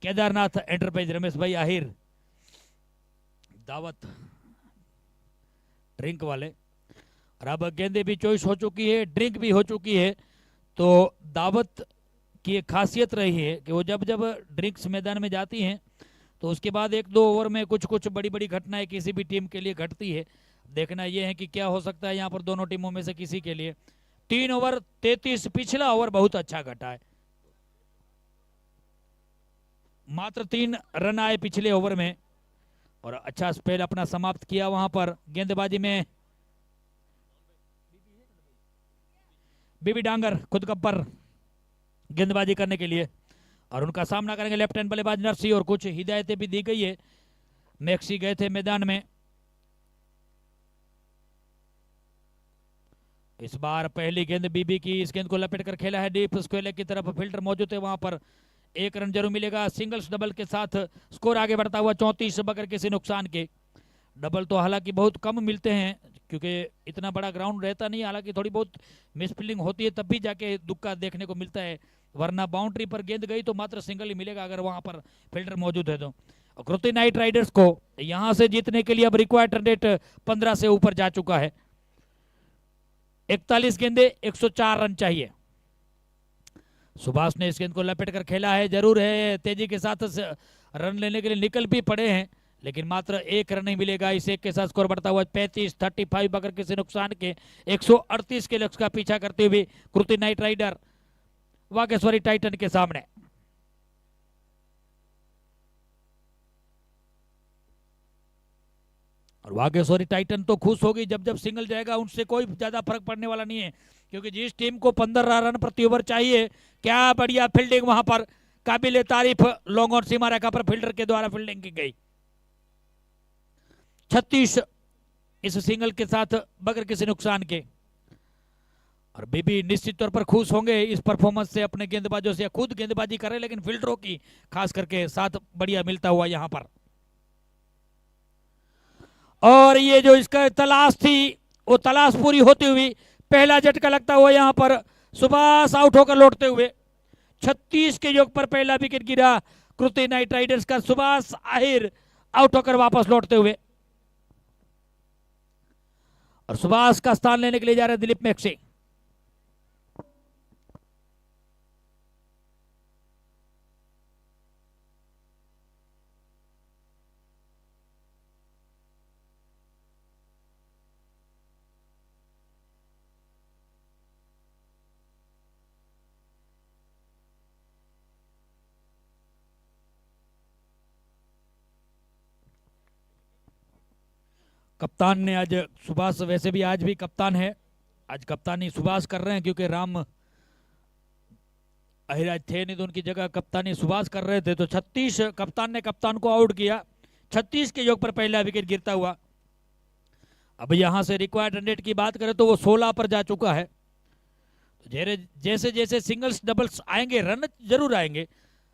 केदारनाथ एंटरप्राइज रमेश भाई आहिर दावत ड्रिंक वाले। और अब गेंदे भी चॉइस हो चुकी है, ड्रिंक भी हो चुकी है। तो दावत की एक खासियत रही है कि वो जब जब ड्रिंक्स मैदान में जाती हैं तो उसके बाद 1-2 ओवर में कुछ कुछ बड़ी बड़ी घटनाएं किसी भी टीम के लिए घटती है। देखना यह है कि क्या हो सकता है यहाँ पर दोनों टीमों में से किसी के लिए। 3 ओवर 33, पिछला ओवर बहुत अच्छा घटा है, मात्र 3 रन आए पिछले ओवर में और अच्छा स्पेल अपना समाप्त किया वहां पर। गेंदबाजी में बीबी डांगर खुद कपर गेंदबाजी करने के लिए और उनका सामना करेंगे लेफ्ट हैंड बल्लेबाज नरसी। और कुछ हिदायतें भी दी गई है। मैक्सी गए थे मैदान में। इस बार पहली गेंद बीबी की, इस गेंद को लपेट कर खेला है डीप स्क्वायर की तरफ, फील्डर मौजूद है वहां पर। 1 रन जरूर मिलेगा। सिंगल्स डबल के साथ स्कोर आगे बढ़ता हुआ 34 बगैर किसी नुकसान के। डबल तो हालांकि बहुत कम मिलते हैं क्योंकि इतना बड़ा ग्राउंड रहता नहीं, हालांकि थोड़ी बहुत मिसफील्डिंग होती है तब भी जाके दुक्का देखने को मिलता है, वरना बाउंड्री पर गेंद गई तो मात्र सिंगल ही मिलेगा अगर वहां पर फील्डर मौजूद है तो। कृति नाइट राइडर्स को यहां से जीतने के लिए अब रिक्वायर्ड रन रेट 15 से ऊपर जा चुका है। 41 गेंदे 104 रन चाहिए। सुभाष ने इस गेंद को लपेट कर खेला है, जरूर है तेजी के साथ रन लेने के लिए निकल भी पड़े हैं, लेकिन मात्र 1 रन ही मिलेगा। इस एक के साथ स्कोर बढ़ता हुआ 35 बगैर किसी नुकसान के 138 के लक्ष्य का पीछा करते हुए कृति नाइट राइडर वागेश्वरी टाइटन के सामने। और वागेश्वरी टाइटन तो खुश होगी जब जब सिंगल जाएगा, उनसे कोई ज्यादा फर्क पड़ने वाला नहीं है क्योंकि जिस टीम को 15 रन प्रति ओवर चाहिए, क्या बढ़िया फील्डिंग वहां पर, काबिले तारीफ लॉन्ग ऑन सीमा रेखा पर फील्डर के द्वारा फील्डिंग की गई। 36 इस सिंगल के साथ बगैर किसी नुकसान के। और बीबी निश्चित तौर पर खुश होंगे इस परफॉर्मेंस से, अपने गेंदबाजों से, खुद गेंदबाजी कर रहे लेकिन फील्डरों की खास करके साथ बढ़िया मिलता हुआ यहां पर। और ये जो इसका तलाश थी वो तलाश पूरी होती हुई पहला झटका लगता हुआ यहां पर सुभाष आउट होकर लौटते हुए 36 के योग पर पहला विकेट गिरा कृति नाइट राइडर्स का। सुभाष आहिर आउट होकर वापस लौटते हुए और सुभाष का स्थान लेने के लिए जा रहे दिलीप मैक्सी। कप्तान ने आज, सुभाष वैसे भी आज भी कप्तान है, आज कप्तानी सुभाष कर रहे हैं क्योंकि राम अहिराज थे नहीं तो उनकी जगह कप्तानी सुभाष कर रहे थे। तो 36 कप्तान ने कप्तान को आउट किया, 36 के योग पर पहला विकेट गिरता हुआ। अब यहां से रिक्वायर्ड रन रेट की बात करें तो वो 16 पर जा चुका है। तो जैसे जैसे सिंगल्स डबल्स आएंगे रन जरूर आएंगे,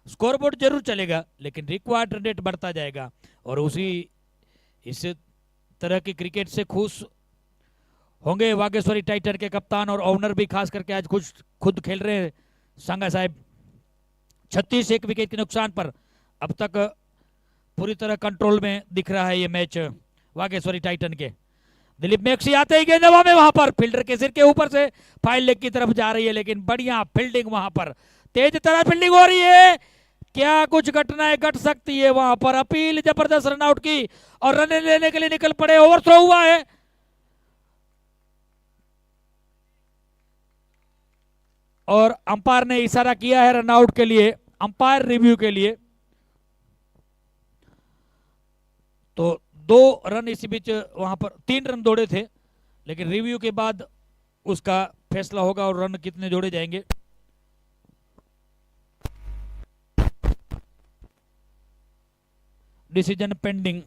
स्कोरबोर्ड जरूर चलेगा, लेकिन रिक्वायर्ड रन रेट बढ़ता जाएगा। और उसी इस तरह की क्रिकेट से खुश होंगे वागेश्वरी टाइटन के कप्तान और ओनर भी, खास करके आज खुद खेल रहे हैं सांगा साहब। 36 एक विकेट के नुकसान पर अब तक पूरी तरह कंट्रोल में दिख रहा है ये मैच वागेश्वरी टाइटन के। दिलीप मैक्सी आते ही गेंद हवा में, वहां पर फील्डर के सिर के ऊपर से फाइल लेग की तरफ जा रही है, लेकिन बढ़िया फील्डिंग वहां पर, तेज तरह फील्डिंग हो रही है। क्या कुछ घटनाएं घट सकती है वहां पर। अपील जबरदस्त रन आउट की और रन लेने के लिए निकल पड़े, ओवरथ्रो हुआ है और अंपायर ने इशारा किया है रन आउट के लिए, अंपायर रिव्यू के लिए। तो 2 रन इसी बीच वहां पर 3 रन दौड़े थे, लेकिन रिव्यू के बाद उसका फैसला होगा और रन कितने जोड़े जाएंगे। Decision pending.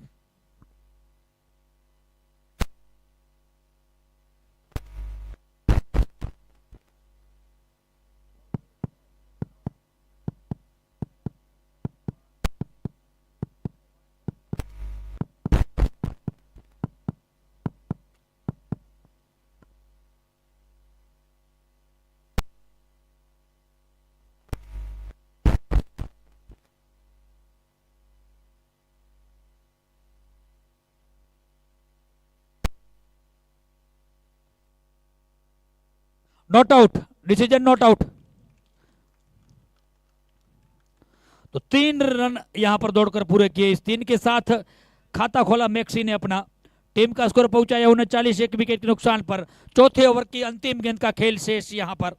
Not out, decision not out. तो 3 रन यहां पर दौड़कर पूरे किए। इस 3 के साथ खाता खोला मैक्सी ने अपना। टीम का स्कोर पहुंचाया 39, 1 विकेट के नुकसान पर। चौथे ओवर की अंतिम गेंद का खेल शेष यहां पर।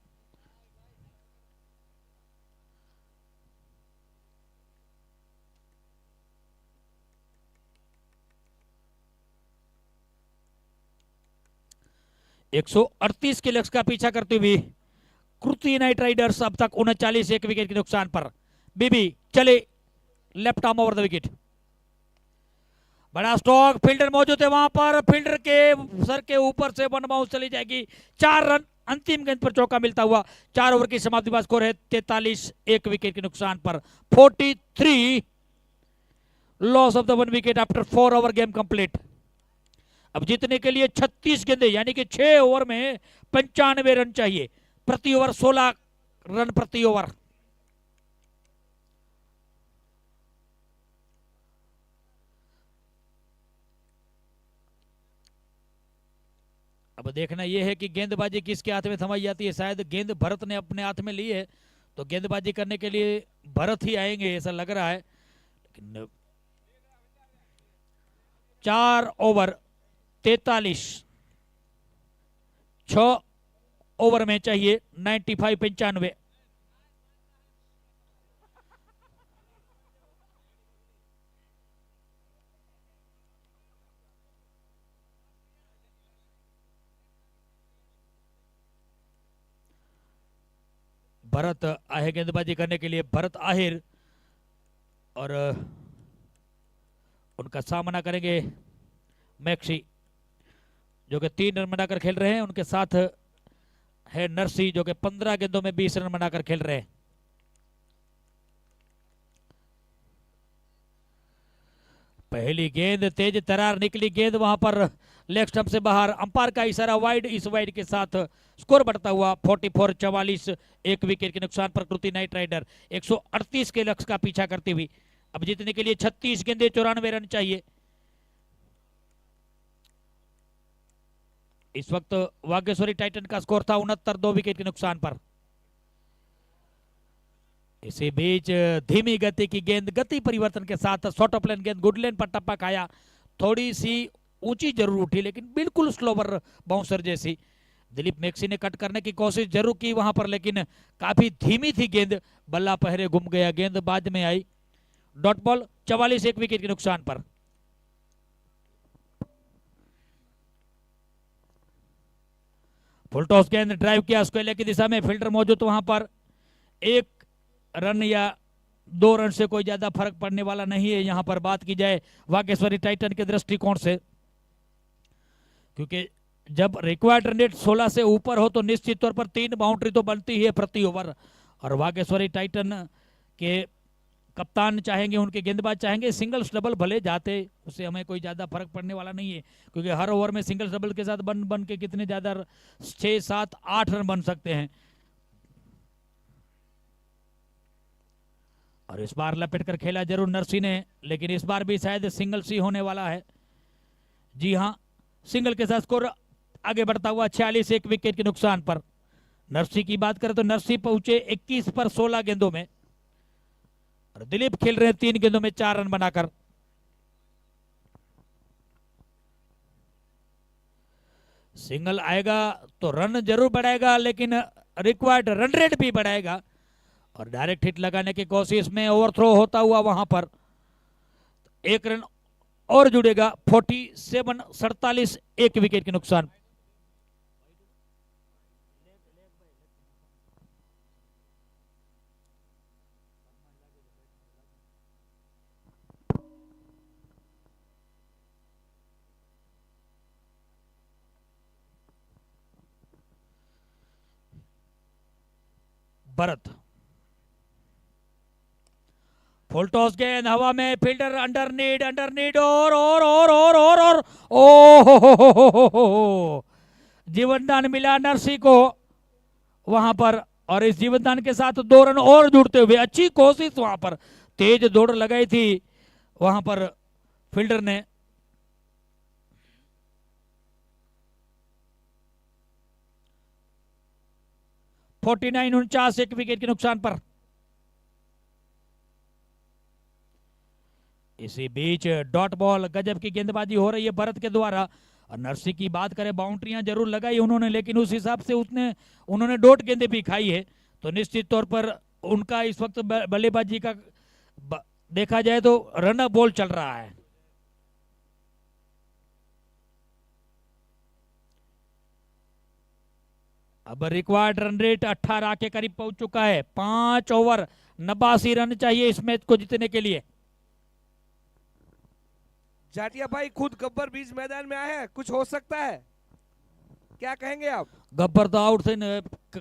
एक 138 के लक्ष्य का पीछा करते हुए कृति नाइट राइडर्स अब तक 39, 1 विकेट के नुकसान पर। बीबी चले left arm over the wicket. बड़ा स्ट्रोक, फील्डर मौजूद है वहां पर। फील्डर के सर के ऊपर से 1 बाउंस चली जाएगी। 4 रन, अंतिम गेंद पर चौका मिलता हुआ। 4 ओवर की समाप्ति का स्कोर है 43, 1 विकेट के नुकसान पर। 43 loss of the 1 wicket after 4 over game complete. अब जीतने के लिए 36 गेंदे यानी कि 6 ओवर में 95 रन चाहिए। प्रति ओवर 16 रन प्रति ओवर। अब देखना यह है कि गेंदबाजी किसके हाथ में थमाई जाती है। शायद गेंद भरत ने अपने हाथ में ली है, तो गेंदबाजी करने के लिए भरत ही आएंगे ऐसा लग रहा है। लेकिन 4 ओवर 43, 6 ओवर में चाहिए 95। भरत आहे गेंदबाजी करने के लिए। भरत आहिर और उनका सामना करेंगे मैक्सी जो कि 3 रन बनाकर खेल रहे हैं। उनके साथ है नरसी जो कि 15 गेंदों में 20 रन बनाकर खेल रहे हैं। पहली गेंद तेज तरार निकली गेंद वहां पर लेग स्टंप से बाहर। अंपायर का इशारा वाइड। इस वाइड के साथ स्कोर बढ़ता हुआ 44, 44, 1 विकेट के नुकसान पर कृति नाइट राइडर 138 के लक्ष्य का पीछा करती हुई अब जीतने के लिए 36 गेंदे 94 रन चाहिए। इस वक्त वागेश्वरी टाइटन का स्कोर था 69, 2 विकेट के नुकसान पर। इसी बीच धीमी गति की गेंद गति परिवर्तन के साथ शॉर्ट ऑफ लेन गेंद गुड लेन पर टप्पा खाया। थोड़ी सी ऊंची जरूर उठी लेकिन बिल्कुल स्लोवर बाउंसर जैसी। दिलीप मैक्सी ने कट करने की कोशिश जरूर की वहां पर, लेकिन काफी धीमी थी गेंद। बल्ला पहरे घूम गया, गेंद बाद में आई। डॉट बॉल 44, 1 विकेट के नुकसान पर। फुल टॉस गेंद ड्राइव किया ऑस्ट्रेलिया की दिशा में। फील्डर मौजूद वहां पर। 1 रन या 2 रन से कोई ज्यादा फर्क पड़ने वाला नहीं है यहां पर बात की जाए वागेश्वरी टाइटन के दृष्टिकोण से, क्योंकि जब रिक्वायर्ड रन रेट 16 से ऊपर हो तो निश्चित तौर पर 3 बाउंड्री तो बनती ही है प्रति ओवर। और वागेश्वरी टाइटन के कप्तान चाहेंगे, उनके गेंदबाज चाहेंगे सिंगल्स डबल भले जाते, उससे हमें कोई ज्यादा फर्क पड़ने वाला नहीं है, क्योंकि हर ओवर में सिंगल्स डबल के साथ बन बन के कितने ज्यादा 6, 7, 8 रन बन सकते हैं। और इस बार लपेट कर खेला जरूर नरसी ने, लेकिन इस बार भी शायद सिंगल सी होने वाला है। जी हां, सिंगल के साथ स्कोर आगे बढ़ता हुआ 46, 1 विकेट के नुकसान पर। नरसी की बात करें तो नरसी पहुंचे 21 पर 16 गेंदों में, और दिलीप खेल रहे हैं 3 गेंदों में 4 रन बनाकर। सिंगल आएगा तो रन जरूर बढ़ाएगा, लेकिन रिक्वायर्ड रन रेट भी बढ़ाएगा। और डायरेक्ट हिट लगाने की कोशिश में ओवरथ्रो होता हुआ वहां पर 1 रन और जुड़ेगा। 47, 47, 1 विकेट के नुकसान। भरत फुल टॉस गेंद हवा में। फील्डर अंडर नीड और ओ जीवनदान मिला नरसी को वहां पर। और इस जीवनदान के साथ 2 रन और जुड़ते हुए अच्छी कोशिश वहां पर, तेज दौड़ लगाई थी वहां पर फील्डर ने। 49-49 एक विकेट के नुकसान पर। इसी बीच डॉट बॉल गजब की गेंदबाजी हो रही है भरत के द्वारा। और नरसी की बात करें, बाउंड्रियां जरूर लगाई उन्होंने, लेकिन उस हिसाब से उन्होंने डॉट गेंदें भी खाई है। तो निश्चित तौर पर उनका इस वक्त बल्लेबाजी का देखा जाए तो रन बॉल चल रहा है। अब रिक्वायर्ड रन रेट 18 के करीब पहुंच चुका है। 5 ओवर 89 रन चाहिए इस मैच को जीतने के लिए। जाटिया भाई खुद गब्बर बीच मैदान में आए हैं, कुछ हो सकता है, क्या कहेंगे आप? गब्बर तो आउट से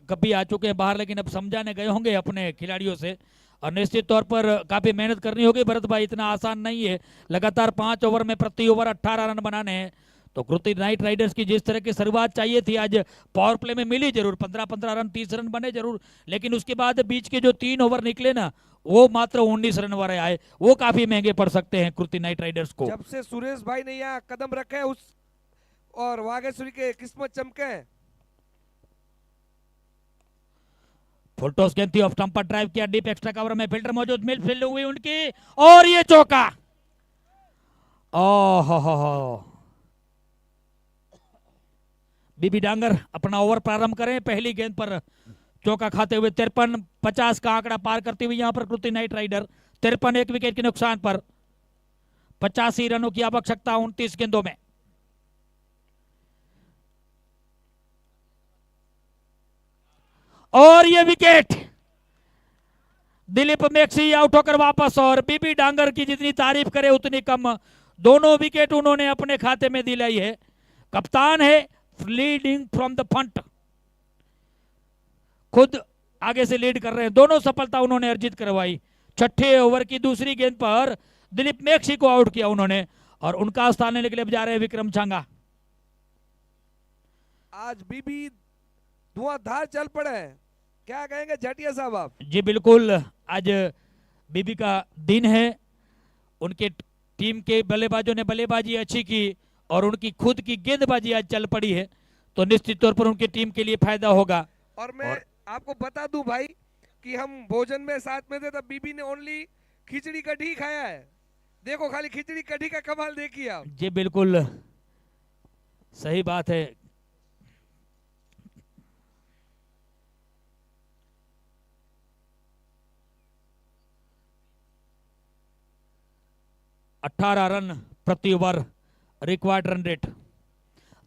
कभी आ चुके हैं बाहर, लेकिन अब समझाने गए होंगे अपने खिलाड़ियों से। और निश्चित तौर पर काफी मेहनत करनी होगी भरत भाई, इतना आसान नहीं है लगातार 5 ओवर में प्रति ओवर 18 रन बनाने हैं। तो कृति नाइट राइडर्स की जिस तरह की शुरुआत चाहिए थी आज पावर प्ले में मिली जरूर, 15-15 रन 30 रन बने जरूर, लेकिन उसके बाद बीच के जो 3 ओवर निकले ना वो मात्र 19 रन वाले आए, वो काफी महंगे पड़ सकते हैं कृति नाइट राइडर्स को। जब से सुरेश भाई ने यहाँ कदम रखे उस और वागेश्वरी के किस्मत चमके हैं। फुल टॉस गेंद थी, ऑफ स्टंप पर ड्राइव किया, डीप एक्स्ट्रा कवर में फील्डर मौजूद, मिड फील्ड हुई उनकी और ये चौका। ओहो, बीबी डांगर अपना ओवर प्रारंभ करें, पहली गेंद पर चौका खाते हुए 53-50 का आंकड़ा पार करती हुई यहां पर कृति नाइट राइडर 53 एक विकेट के नुकसान पर। 85 रनों की आवश्यकता 29 गेंदों में। और ये विकेट दिलीप मेक्सी आउट होकर वापस, और बीबी डांगर की जितनी तारीफ करे उतनी कम, दोनों विकेट उन्होंने अपने खाते में दिलाई है। कप्तान है लीडिंग फ्रॉम द फ्रंट, खुद आगे से लीड कर रहे हैं, दोनों सफलता उन्होंने अर्जित करवाई। छठे ओवर की दूसरी गेंद पर दिलीप मेक्सी को आउट किया उन्होंने, और उनका स्थान लेने के लिए जा रहे हैं विक्रम छांगा। आज बीबी धुआंधार चल पड़े हैं, क्या कहेंगे जाटिया साहब आप? जी बिल्कुल, आज बीबी का दिन है, उनके टीम के बल्लेबाजों ने बल्लेबाजी अच्छी की और उनकी खुद की गेंदबाजी आज चल पड़ी है, तो निश्चित तौर पर उनकी टीम के लिए फायदा होगा। और मैं आपको बता दूं भाई कि हम भोजन में साथ में थे तब बीबी ने ओनली खिचड़ी कढ़ी खाया है, देखो खाली खिचड़ी कढ़ी का कमाल देखिए आप। जी बिल्कुल सही बात है। अठारह रन प्रति over required run rate,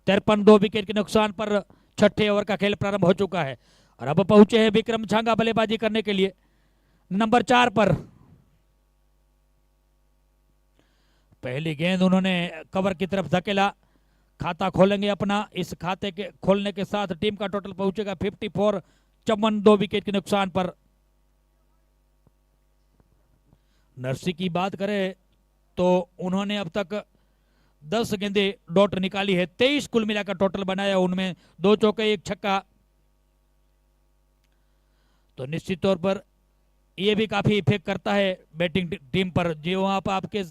53 2 wicket के नुकसान पर छठे ओवर का खेल प्रारंभ हो चुका है। और अब पहुंचे हैं विक्रम छांगा बल्लेबाजी करने के लिए नंबर 4 पर। पहली गेंद उन्होंने कवर की तरफ धकेला, खाता खोलेंगे अपना, इस खाते के खोलने के साथ टीम का टोटल पहुंचेगा 54 54 2 विकेट के नुकसान पर। नरसी की बात करें तो उन्होंने अब तक 10 गेंदें डॉट निकाली है, 23 कुल मिलाकर टोटल बनाया, उनमें 2 चौके 1 छक्का। तो निश्चित तौर पर यह भी काफी इफेक्ट करता है बैटिंग टीम पर, जो वहां पर आपके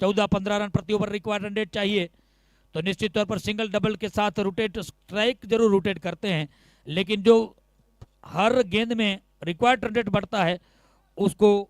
14-15 रन प्रति ओवर रिक्वायर्ड रन रेट चाहिए, तो निश्चित तौर पर सिंगल डबल के साथ रोटेट स्ट्राइक जरूर रोटेट करते हैं, लेकिन जो हर गेंद में रिक्वायर्ड रन रेट बढ़ता है उसको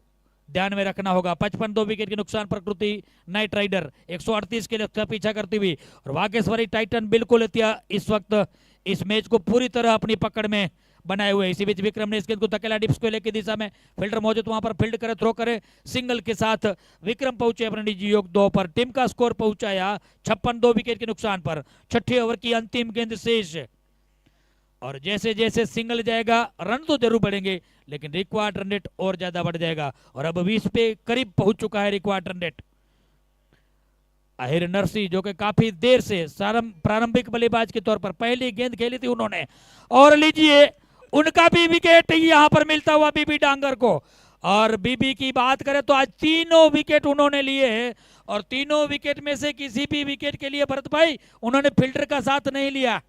ध्यान में रखना होगा। 55 2 विकेट के नुकसान पर कृति नाइट राइडर 138 के लक्ष्य पीछा करती हुई, और वागेश्वरी टाइटन बिल्कुल इस वक्त इस मैच को पूरी तरह अपनी पकड़ में बनाए हुए। इसी बीच विक्रम ने इस गेंद को धकेला डिप्स को लेकर दिशा में, फील्डर मौजूद वहां पर फील्ड करे, थ्रो करे, सिंगल के साथ विक्रम पहुंचे अपने निजी योग 2 पर। टीम का स्कोर पहुंचाया 56 2 विकेट के नुकसान पर। छठे ओवर की अंतिम गेंद शेष, और जैसे जैसे सिंगल जाएगा रन तो जरूर बढ़ेंगे, लेकिन रिक्वायर्ड रन रेट और ज्यादा बढ़ जाएगा, और अब 20 पे करीब पहुंच चुका है required run rate. Ahir Narsi जो कि काफी देर से प्रारंभिक बल्लेबाज के तौर पर पहली गेंद खेली थी उन्होंने, और लीजिए उनका भी विकेट यहां पर मिलता हुआ बीबी डांगर को। और बीबी की बात करें तो आज तीनों विकेट उन्होंने लिए हैं, और तीनों विकेट में से किसी भी विकेट के लिए भरत भाई उन्होंने फील्डर का साथ नहीं लिया।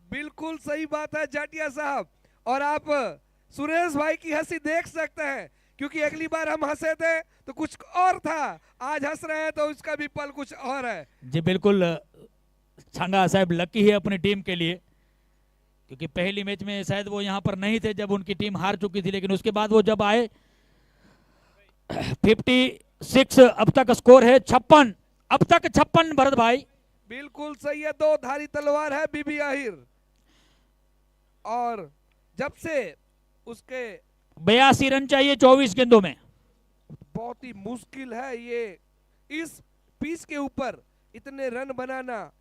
बिल्कुल सही बात है जाटिया साहब, और आप सुरेश भाई की हंसी देख सकते हैं, क्योंकि अगली बार हम हंसे थे तो कुछ और था, आज हंस रहे हैं तो उसका भी पल कुछ और है। जी बिल्कुल, छांगा साहब लकी है अपनी टीम के लिए। क्योंकि पहली मैच में शायद वो यहाँ पर नहीं थे जब उनकी टीम हार चुकी थी, लेकिन उसके बाद वो जब आए 56 अब तक स्कोर है 56, अब तक 56 भरत भाई। बिल्कुल सही है, दो धारी तलवार है बीबी आहिर। और जब से उसके 82 रन चाहिए 24 गेंदों में। बहुत ही मुश्किल है ये, इस पिच के ऊपर इतने रन बनाना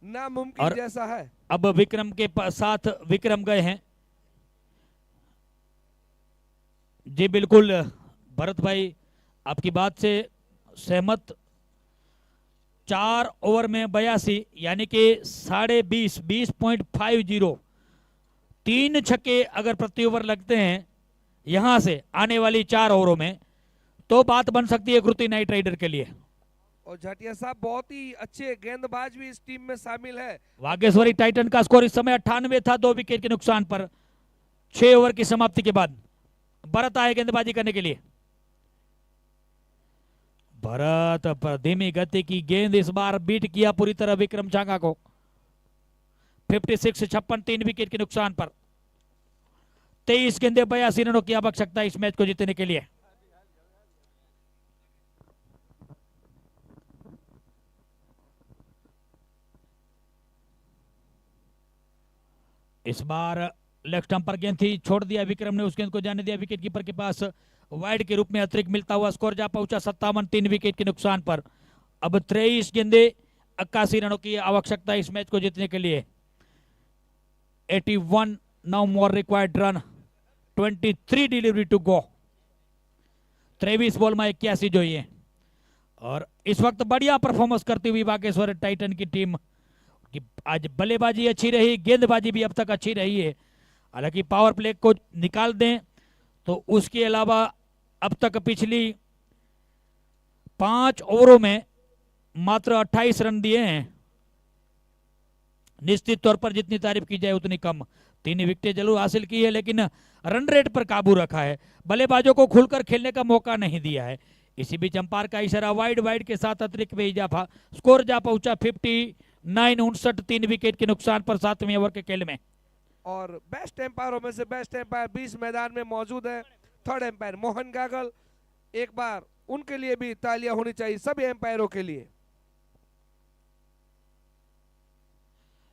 नामुमकिन जैसा है। अब विक्रम के साथ विक्रम गए हैं। जी बिल्कुल भरत भाई, आपकी बात से सहमत। 4 ओवर में 82 यानी कि 20.50, 3 छक्के अगर प्रति ओवर लगते हैं यहां से आने वाली 4 ओवरों में, तो बात बन सकती है कृति नाइट राइडर के लिए। और जाटिया साहब बहुत ही अच्छे गेंदबाज भी इस टीम में शामिल है। वागेश्वरी टाइटन का स्कोर इस समय 98 था 2 विकेट के नुकसान पर 6 ओवर की समाप्ति के बाद। भरत आए गेंदबाजी करने के लिए। भरत पर धीमी गति की गेंद, इस बार बीट किया पूरी तरह विक्रम छांगा को। 56 3 विकेट के नुकसान पर 23 गेंदे 82 रनों की आवश्यकता इस मैच को जीतने के लिए। इस बार लेग स्टंप पर गेंद थी, छोड़ दिया विक्रम ने, उस गेंद को जाने दिया विकेट कीपर के पास। वाइड के रूप में अतिरिक्त मिलता हुआ स्कोर जा पहुंचा 57 3 विकेट के नुकसान पर। अब 23 गेंदे 81 रनों की आवश्यकता इस मैच को जीतने के लिए। 81 now more required run, 23 delivery to go. 23 ball में 81 જોઈએ। और इस वक्त बढ़िया परफॉर्मेंस करती हुई बागेश्वर टाइटन की टीम की आज बल्लेबाजी अच्छी रही, गेंदबाजी भी अब तक अच्छी रही है। हालांकि पावर प्ले को निकाल दें तो उसके अलावा अब तक पिछली 5 ओवरों में मात्र 28 रन दिए हैं। निश्चित तौर पर जितनी तारीफ की जाए उतनी कम। 3 विकेटें जरूर हासिल की है, लेकिन रन रेट पर काबू रखा है, बल्लेबाजों को खुलकर खेलने का मौका नहीं दिया है। इसी बीच अंपायर का इशारा, वाइड के साथ अतिरिक्त में इजाफा। स्कोर जा पहुंचा 59 3 विकेट के नुकसान पर 7वें ओवर के खेल में। और बेस्ट एम्पायरों में से बेस्ट एम्पायर 20 मैदान में मौजूद है, थर्ड एम्पायर मोहन गागल। एक बार उनके लिए भी तालियां होनी चाहिए, सभी एम्पायरों के लिए।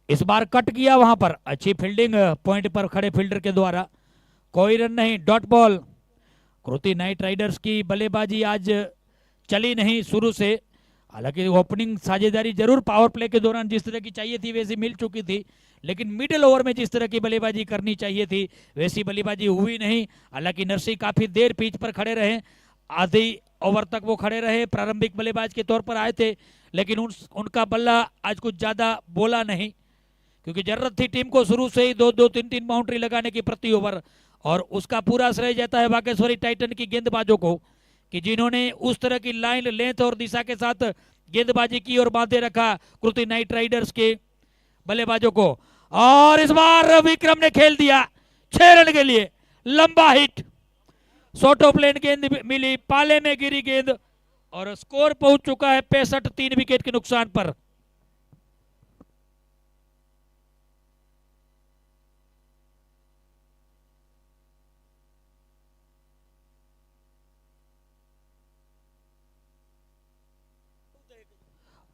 इस बार कट किया वहां पर, अच्छी फील्डिंग पॉइंट पर खड़े फील्डर के द्वारा, कोई रन नहीं, डॉट बॉल। कृति नाइट राइडर्स की बल्लेबाजी आज चली नहीं शुरू से। हालांकि ओपनिंग साझेदारी जरूर पावर प्ले के दौरान जिस तरह की चाहिए थी वैसी मिल चुकी थी, लेकिन मिडिल ओवर में जिस तरह की बल्लेबाजी करनी चाहिए थी वैसी बल्लेबाजी हुई नहीं। हालांकि नरसी काफी देर पिच पर खड़े रहे, आधी ओवर तक वो खड़े रहे, प्रारंभिक बल्लेबाज के तौर पर आए थे, लेकिन उनका बल्ला आज कुछ ज्यादा बोला नहीं, क्योंकि जरूरत थी टीम को शुरू से ही 2-2 3-3 बाउंड्री लगाने की प्रति ओवर। और उसका पूरा श्रेय जाता है बागेश्वरी टाइटन की गेंदबाजों को, कि जिन्होंने उस तरह की लाइन, लेंथ और दिशा के साथ गेंदबाजी की और बांधे रखा कृति नाइट राइडर्स के बल्लेबाजों को। और इस बार विक्रम ने खेल दिया 6 रन के लिए, लंबा हिट, शॉर्ट ऑफ लेन गेंद मिली, पाले में गिरी गेंद, और स्कोर पहुंच चुका है 65 3 विकेट के नुकसान पर।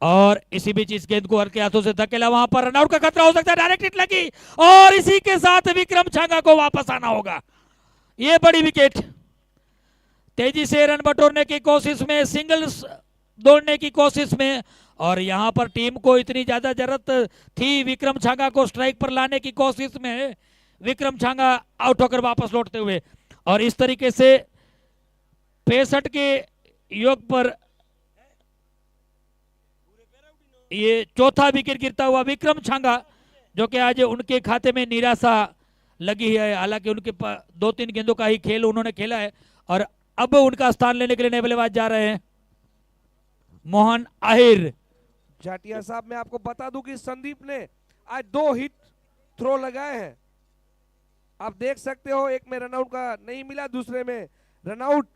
और इसी बीच इस गेंद को हल्के हाथों से धकेला, वहां पर रनआउट का खतरा हो सकता है, डायरेक्ट हिट लगी और इसी के साथ विक्रम छांगा को वापस आना होगा। ये बड़ी विकेट, तेजी से रन बटोरने की कोशिश में, सिंगल्स दौड़ने की कोशिश में, और यहां पर टीम को इतनी ज्यादा जरूरत थी विक्रम छांगा को स्ट्राइक पर लाने की कोशिश में, विक्रम छांगा आउट होकर वापस लौटते हुए। और इस तरीके से 65 के योग पर ये चौथा विकेट गिरता हुआ विक्रम छांगा, जो कि आज उनके खाते में निराशा लगी है। हालांकि उनके 2-3 गेंदों का ही खेल उन्होंने खेला है, और अब उनका स्थान लेने के लिए नए बल्लेबाज जा रहे हैं मोहन आहिर। जाटिया साहब, मैं आपको बता दूं कि संदीप ने आज 2 हिट थ्रो लगाए हैं। आप देख सकते हो, एक में रनआउट का नहीं मिला, दूसरे में रनआउट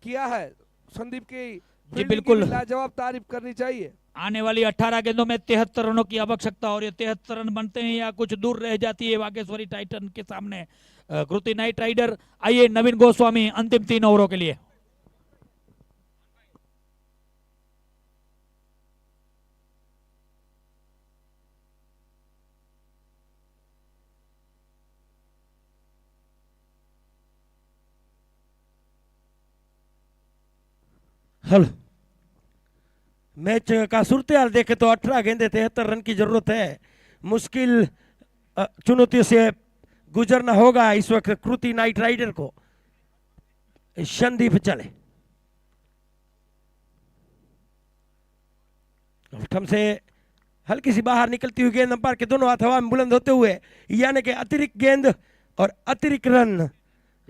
किया है। संदीप की जी बिल्कुल लाजवाब तारीफ करनी चाहिए। आने वाली 18 गेंदों में 73 रनों की आवश्यकता, और ये 73 रन बनते हैं या कुछ दूर रह जाती है वागेश्वरी टाइटन के सामने कृति नाइट राइडर। आइए नवीन गोस्वामी अंतिम 3 ओवरों के लिए। हेलो, मैच का सूरत हाल देखे तो 18 गेंदे 73 रन की जरूरत है। मुश्किल चुनौतियों से गुजरना होगा इस वक्त कृति नाइट राइडर को। संदीप चले ठम से हल्की सी बाहर निकलती हुई गेंद अंपायर के दोनों हाथ हवा में बुलंद होते हुए, यानी कि अतिरिक्त गेंद और अतिरिक्त रन।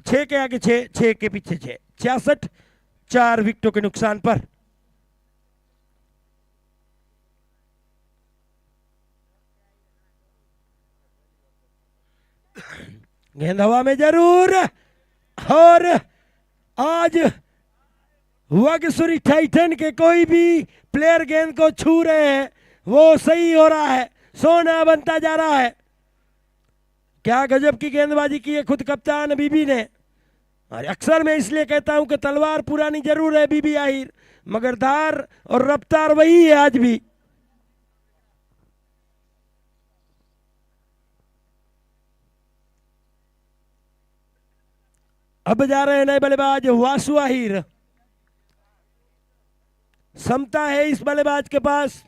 6 के आगे 6, 6 के पीछे 6, 66, 4 विकेटों के नुकसान पर। गेंद हवा में जरूर, और आज वागेश्वरी टाइटन के कोई भी प्लेयर गेंद को छू रहे हैं वो सही हो रहा है, सोना बनता जा रहा है। क्या गजब की गेंदबाजी की है खुद कप्तान बीबी ने। और अक्सर मैं इसलिए कहता हूं कि तलवार पुरानी जरूर है बीबी आहिर, मगर धार और रफ्तार वही है आज भी। अब जा रहे हैं नए बल्लेबाज वासु आहिर। क्षमता है इस बल्लेबाज के पास,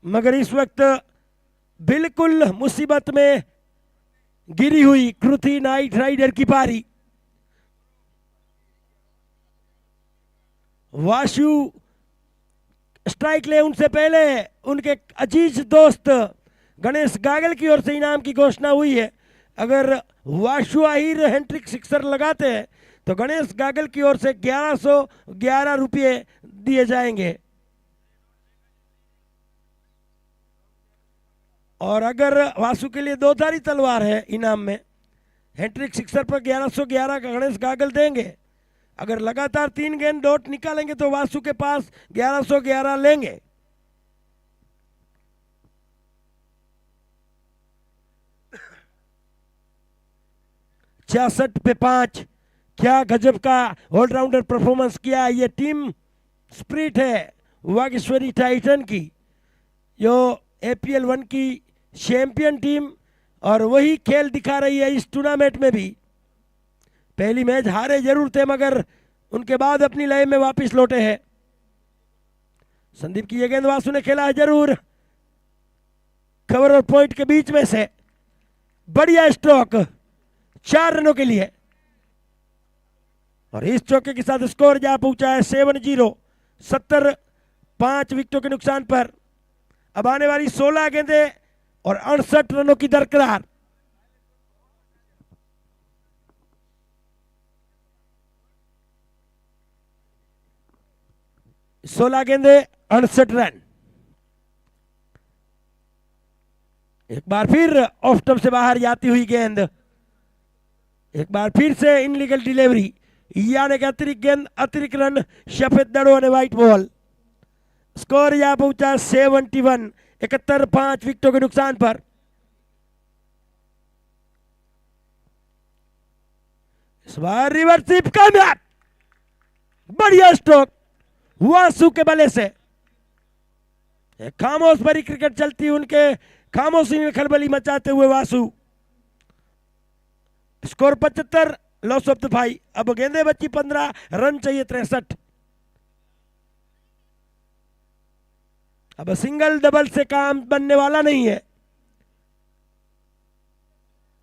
मगर इस वक्त बिल्कुल मुसीबत में गिरी हुई कृति नाइट राइडर की पारी। वासु स्ट्राइक ले उनसे पहले उनके अजीज दोस्त गणेश गागल की ओर से इनाम की घोषणा हुई है। अगर वासु आहिर हैंट्रिक सिक्सर लगाते हैं तो गणेश गागल की ओर से 1111 रुपये दिए जाएंगे, और अगर वासु के लिए 2 धारी तलवार है इनाम में, हैंट्रिक सिक्सर पर 1111 का गणेश गागल देंगे। अगर लगातार 3 गेंद डॉट निकालेंगे तो वासु के पास 1111 लेंगे। छियासठ पे 5, क्या गजब का ऑलराउंडर परफॉर्मेंस किया। ये टीम स्प्रिट है वागेश्वरी टाइटन की, जो APL 1 की चैंपियन टीम, और वही खेल दिखा रही है इस टूर्नामेंट में भी। पहली मैच हारे जरूर थे, मगर उनके बाद अपनी लय में वापस लौटे हैं। संदीप की ये गेंद वासु ने खेला है जरूर, कवर और पॉइंट के बीच में से बढ़िया स्ट्रोक, 4 रनों के लिए, और इस चौके के साथ स्कोर जा पहुंचा है 7-0, 70, 5 विकेटों के नुकसान पर। अब आने वाली 16 गेंदें और 68 रनों की दरकरार। सोलह गेंदें 68 रन। एक बार फिर ऑफ स्टंप से बाहर जाती हुई गेंद, एक बार फिर से इनलीगल डिलीवरी, यानी कि अतिरिक्त गेंद अतिरिक्त रन, सफेद दड़ों ने व्हाइट बॉल। स्कोर यहां पहुंचा 71, 71, 5 विकेटों के नुकसान पर। इस बार रिवर्सिप कामयाब, बढ़िया स्ट्रोक वासु के बल्ले से। खामोश भरी क्रिकेट चलती, उनके खामोशी में खलबली मचाते हुए Vasu. Score 75, loss of the 5। अब गेंदे बची 15, रन चाहिए 63। अब सिंगल डबल से काम बनने वाला नहीं है।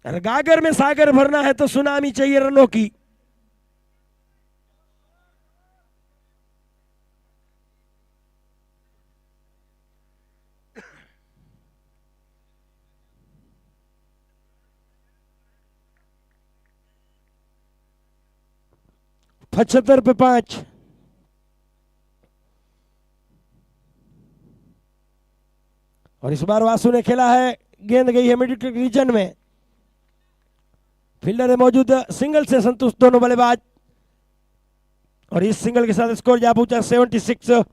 अगर गागर में सागर भरना है तो सुनामी चाहिए रनों की। पचहत्तर पे 5। और इस बार वासु ने खेला है, गेंद गई है मिड रीजन में। फील्डर है मौजूद, सिंगल से संतुष्ट दोनों बल्लेबाज, और इस सिंगल के साथ स्कोर जा पहुंचा 76,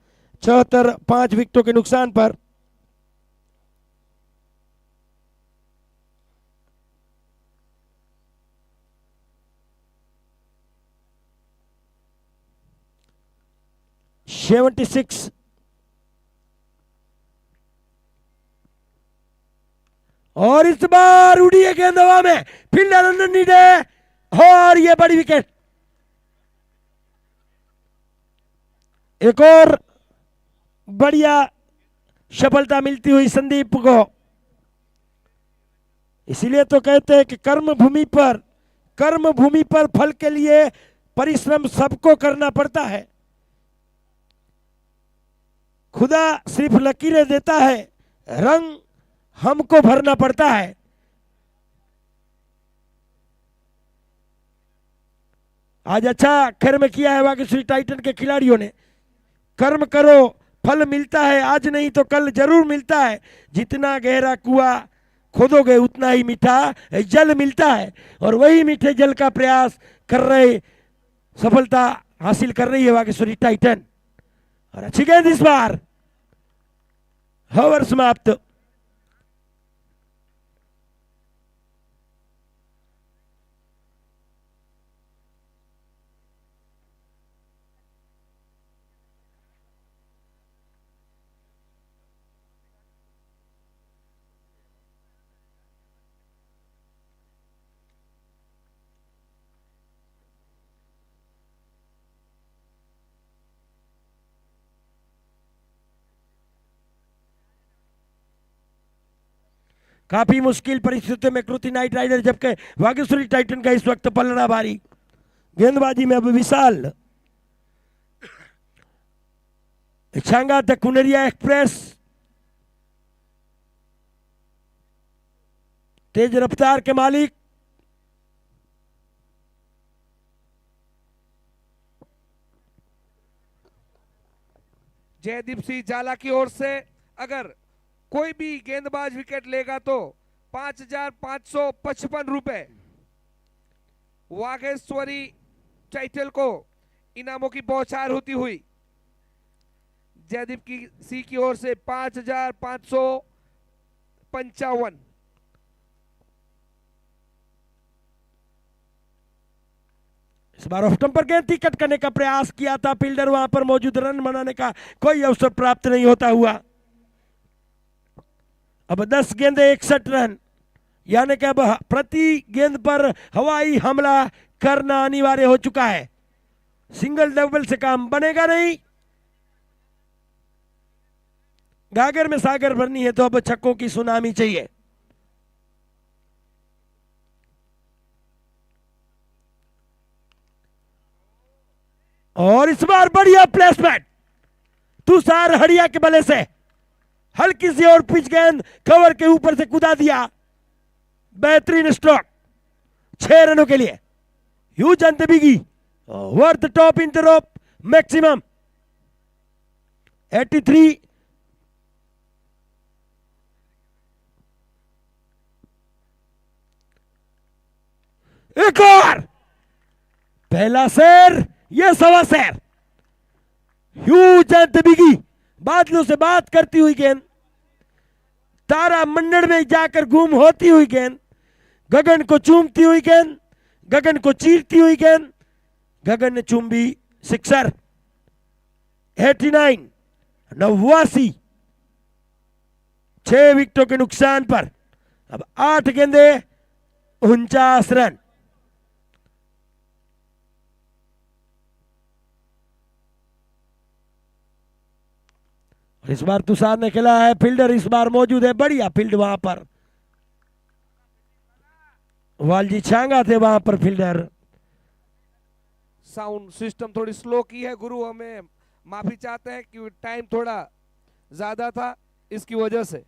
74 5 विकेटों के नुकसान पर। $76 और इस बार उड़ी है गेंद हवा में, फील्डर अंडरनीड है और ये बड़ी विकेट। एक और बढ़िया सफलता मिलती हुई संदीप को। इसीलिए तो कहते हैं कि कर्म भूमि पर फल के लिए परिश्रम सबको करना पड़ता है। खुदा सिर्फ लकीरें देता है, रंग हमको भरना पड़ता है। आज अच्छा कर्म किया है वागीश्वरी टाइटन के खिलाड़ियों ने। कर्म करो, फल मिलता है, आज नहीं तो कल जरूर मिलता है। जितना गहरा कुआं खोदोगे उतना ही मीठा जल मिलता है, और वही मीठे जल का प्रयास कर रहे, सफलता हासिल कर रही है वागीश्वरी टाइटन। और अच्छी गेंद इस बार, ओवर समाप्त। काफी मुश्किल परिस्थितियों में कृति नाइट राइडर, जबकि वागीश्वरी टाइटन का इस वक्त पलड़ा भारी। गेंदबाजी में अब विशाल छांगा द कुनरिया एक्सप्रेस तेज रफ्तार के मालिक जयदीप सिंह जाला की ओर से अगर कोई भी गेंदबाज विकेट लेगा तो 5,555 रुपए वागेश्वरी टाइटल को इनामों की बौछार होती हुई। जयदीप की सी की ओर से 5,555। इस बार ऑफ स्टंप पर गेंद थी, कट करने का प्रयास किया था फील्डर, वहां पर मौजूद, रन बनाने का कोई अवसर प्राप्त नहीं होता हुआ। अब 10 गेंदे 61 रन, यानी कि अब प्रति गेंद पर हवाई हमला करना अनिवार्य हो चुका है। सिंगल डबल से काम बनेगा नहीं। गागर में सागर भरनी है तो अब छक्कों की सुनामी चाहिए। और इस बार बढ़िया प्लेसमेंट, तुषार हड़िया के बल्ले से हल्की सी और पिच गेंद कवर के ऊपर से कूदा दिया। बेहतरीन स्ट्रोक 6 रनों के लिए। Huge and the biggie worth top in the rope maximum 83। एक और पहला शेर, यह सवा शेर। ह्यूज एंड द बिगी बादलों से बात करती हुई गेंद, तारा मंडल में जाकर गुम होती हुई गेंद, गगन को चूमती हुई गेंद, गगन को चीरती हुई गेंद, गगन ने चूमी सिक्सर। 89 89, 6 विकेटों के नुकसान पर अब 8 गेंदे 49 रन। इस बार तुषार ने खेला है, फील्डर इस बार मौजूद है, बढ़िया फील्ड वहां पर। वालजी छांगा थे वहां पर फील्डर। साउंड सिस्टम थोड़ी स्लो की है गुरु, हमें माफी चाहते हैं कि टाइम थोड़ा ज्यादा था, इसकी वजह से।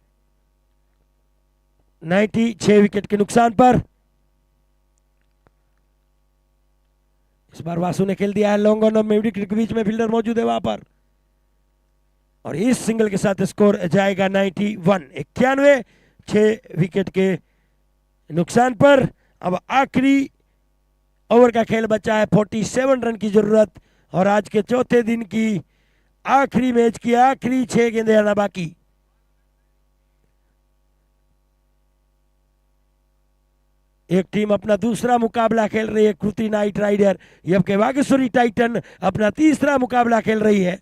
96 विकेट के नुकसान पर इस बार वासु ने खेल दिया है लॉन्ग ऑन, में विकेट के बीच में फील्डर मौजूद है वहां पर। और इस सिंगल के साथ स्कोर जाएगा 91। 91, 6 विकेट के नुकसान पर। अब आखिरी ओवर का खेल बचा है, 47 रन की जरूरत। और आज के चौथे दिन की आखिरी मैच की आखिरी 6 गेंदें आना बाकी। एक टीम अपना दूसरा मुकाबला खेल रही है, कृति नाइट राइडर, जबकि वागेश्वरी टाइटन अपना तीसरा मुकाबला खेल रही है।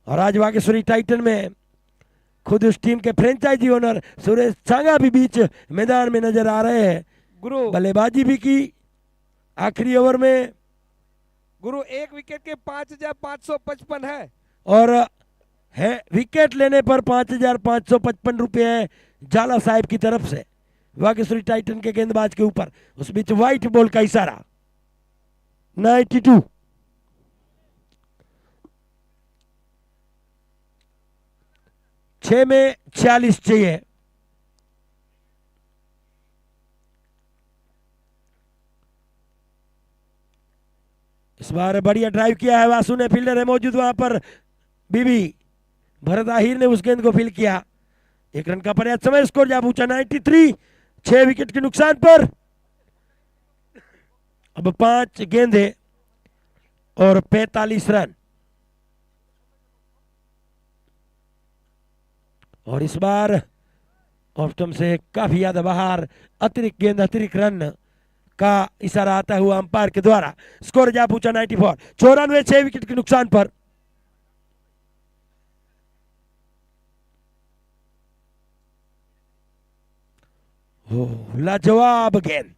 और आज वागेश्वरी टाइटन में खुद उस टीम के फ्रेंचाइजी ओनर सुरेश छांगा भी बीच मैदान में नजर आ रहे हैं। गुरु बल्लेबाजी भी की आखिरी ओवर में। गुरु एक विकेट के 5,555 है और है विकेट लेने पर 5,555 रुपए है जाला साहब की तरफ से वागेश्वरी टाइटन के गेंदबाज के ऊपर। उस बीच व्हाइट बॉल का इशारा। 92 6 में 46 चाहिए। इस बार बढ़िया ड्राइव किया है वासु ने, फील्डर है मौजूद वहां पर। बीबी भरत आहिर ने उस गेंद को फील्ड किया। 1 रन का पर्याप्त समय, स्कोर जा पहुंचा 93। 6 विकेट के नुकसान पर अब 5 गेंदें और 45 रन। और इस बार ऑप्टम से काफी ज्यादा बाहर, अतिरिक्त गेंद अतिरिक्त रन का इशारा आता हुआ अंपायर के द्वारा। स्कोर जा पहुंचा 94। 94 6 विकेट के नुकसान पर। लाजवाब गेंद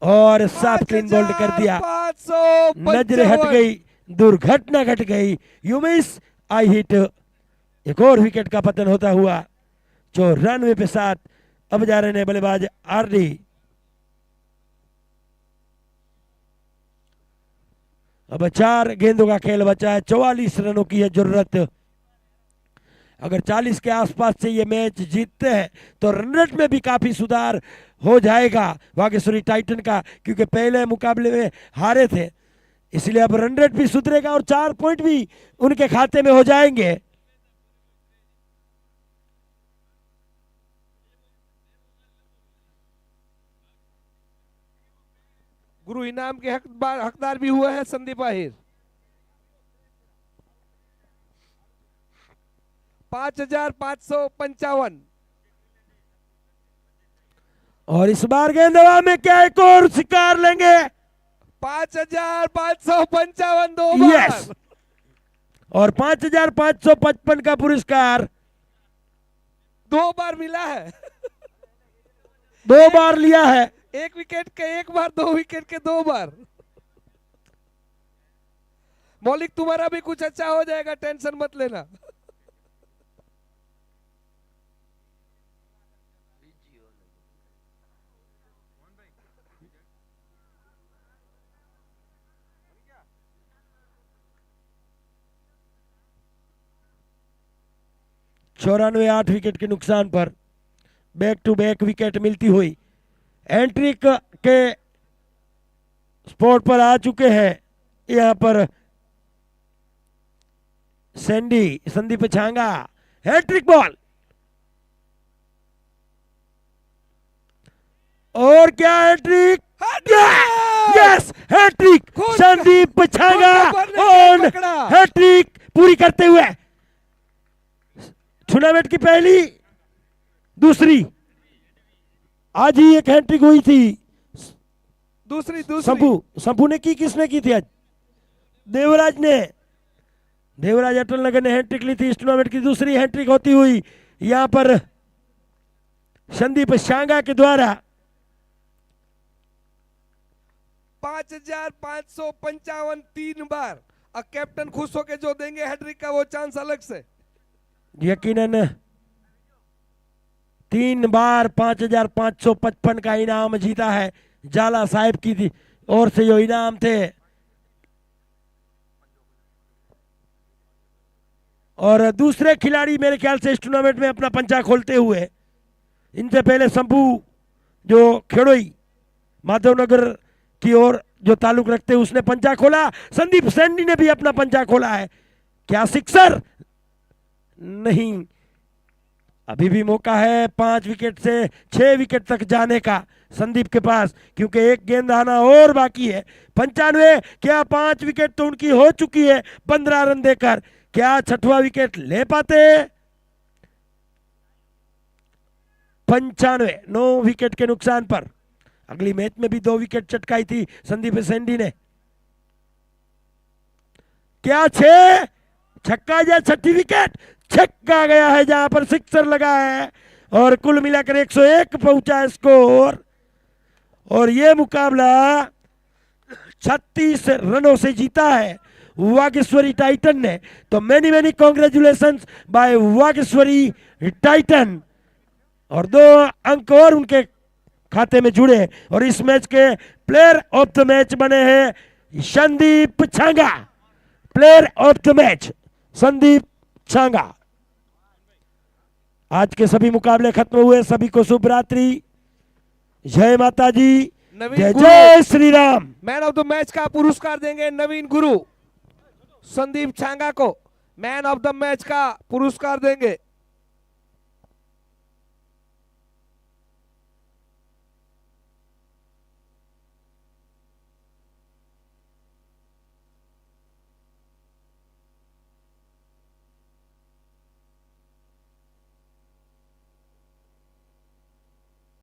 और साफ क्लीन बोल्ड कर दिया। 5,555 नजरें हट गई, दुर्घटना घट गई। You miss I hit. एक और विकेट का पतन होता हुआ 94 पे 7। अब जा रहे हैं बल्लेबाज आरडी। अब 4 गेंदों का खेल बचा है, 44 रनों की है जरूरत। अगर 40 के आसपास से ये मैच जीतते हैं तो रन रेट में भी काफी सुधार हो जाएगा वागेश्वरी टाइटन का, क्योंकि पहले मुकाबले में हारे थे। इसलिए अब रन रेट भी सुधरेगा और 4 पॉइंट भी उनके खाते में हो जाएंगे। गुरु इनाम के हकदार भी हुए हैं संदीप आहिर। 5,555। और इस बार गेंद हवा में क्या एक और शिकार लेंगे? 5,555 2 बार। यस, और 5,555 का पुरस्कार 2 बार मिला है। 2 बार लिया है। 1 विकेट के 1 बार, 2 विकेट के 2 बार। मौलिक तुम्हारा भी कुछ अच्छा हो जाएगा, टेंशन मत लेना। चौरानवे 8 विकेट के नुकसान पर बैक टू बैक विकेट मिलती हुई हैट्रिक के स्पॉट पर आ चुके हैं यहां पर संदीप छांगा। हैट्रिक बॉल और क्या hattrick? Yes, hattrick Sandeep Changa और हैट्रिक पूरी करते हुए टूर्नामेंट की पहली दूसरी, आज ही एक हैट्रिक हुई थी। दूसरी संपू ने की, किसने की थी आज? देवराज ने, देवराज अटल नगर ने हैट्रिक ली थी। इस टूर्नामेंट की दूसरी हैट्रिक होती हुई यहां पर संदीप छांगा के द्वारा। 5,555 3 बार। अब कैप्टन खुश होके जो देंगे हैट्रिक का वो चांस अलग से। यकीनन 3 बार 5,555 का इनाम जीता है जाला साहब की ओर से जो इनाम थे। और दूसरे खिलाड़ी मेरे ख्याल से इस टूर्नामेंट में अपना पंचा खोलते हुए, इनसे पहले संभू जो खेड़ोई माधवनगर की ओर जो ताल्लुक रखते हैं उसने पंचा खोला। संदीप सैंडी ने भी अपना पंचा खोला है। क्या सिक्सर? नहीं, अभी भी मौका है 5 विकेट से 6 विकेट तक जाने का संदीप के पास, क्योंकि एक गेंद आना और बाकी है। 95, क्या 5 विकेट तो उनकी हो चुकी है 15 रन देकर, क्या छठवां विकेट ले पाते हैं? 95, 9 विकेट के नुकसान पर। अगली मैच में भी 2 विकेट चटकाई थी संदीप सैंडी ने। क्या 6 छक्का या छठी विकेट? छक्का गया है जहां पर सिक्सर लगा है और कुल मिलाकर 101 पहुंचा है स्कोर। और ये मुकाबला 36 रनों से जीता है वागेश्वरी टाइटन ने। तो many many congratulations by Vageshwari Titan. और 2 अंक और उनके खाते में जुड़े और इस मैच के प्लेयर ऑफ द मैच बने हैं Sandeep Changa. Player of the match Sandeep Changa. आज के सभी मुकाबले खत्म हुए। सभी को शुभ रात्रि, जय माता जी, जय जय Shri Ram. Man of the match का पुरस्कार देंगे नवीन गुरु। संदीप छांगा को मैन ऑफ द मैच का पुरस्कार देंगे।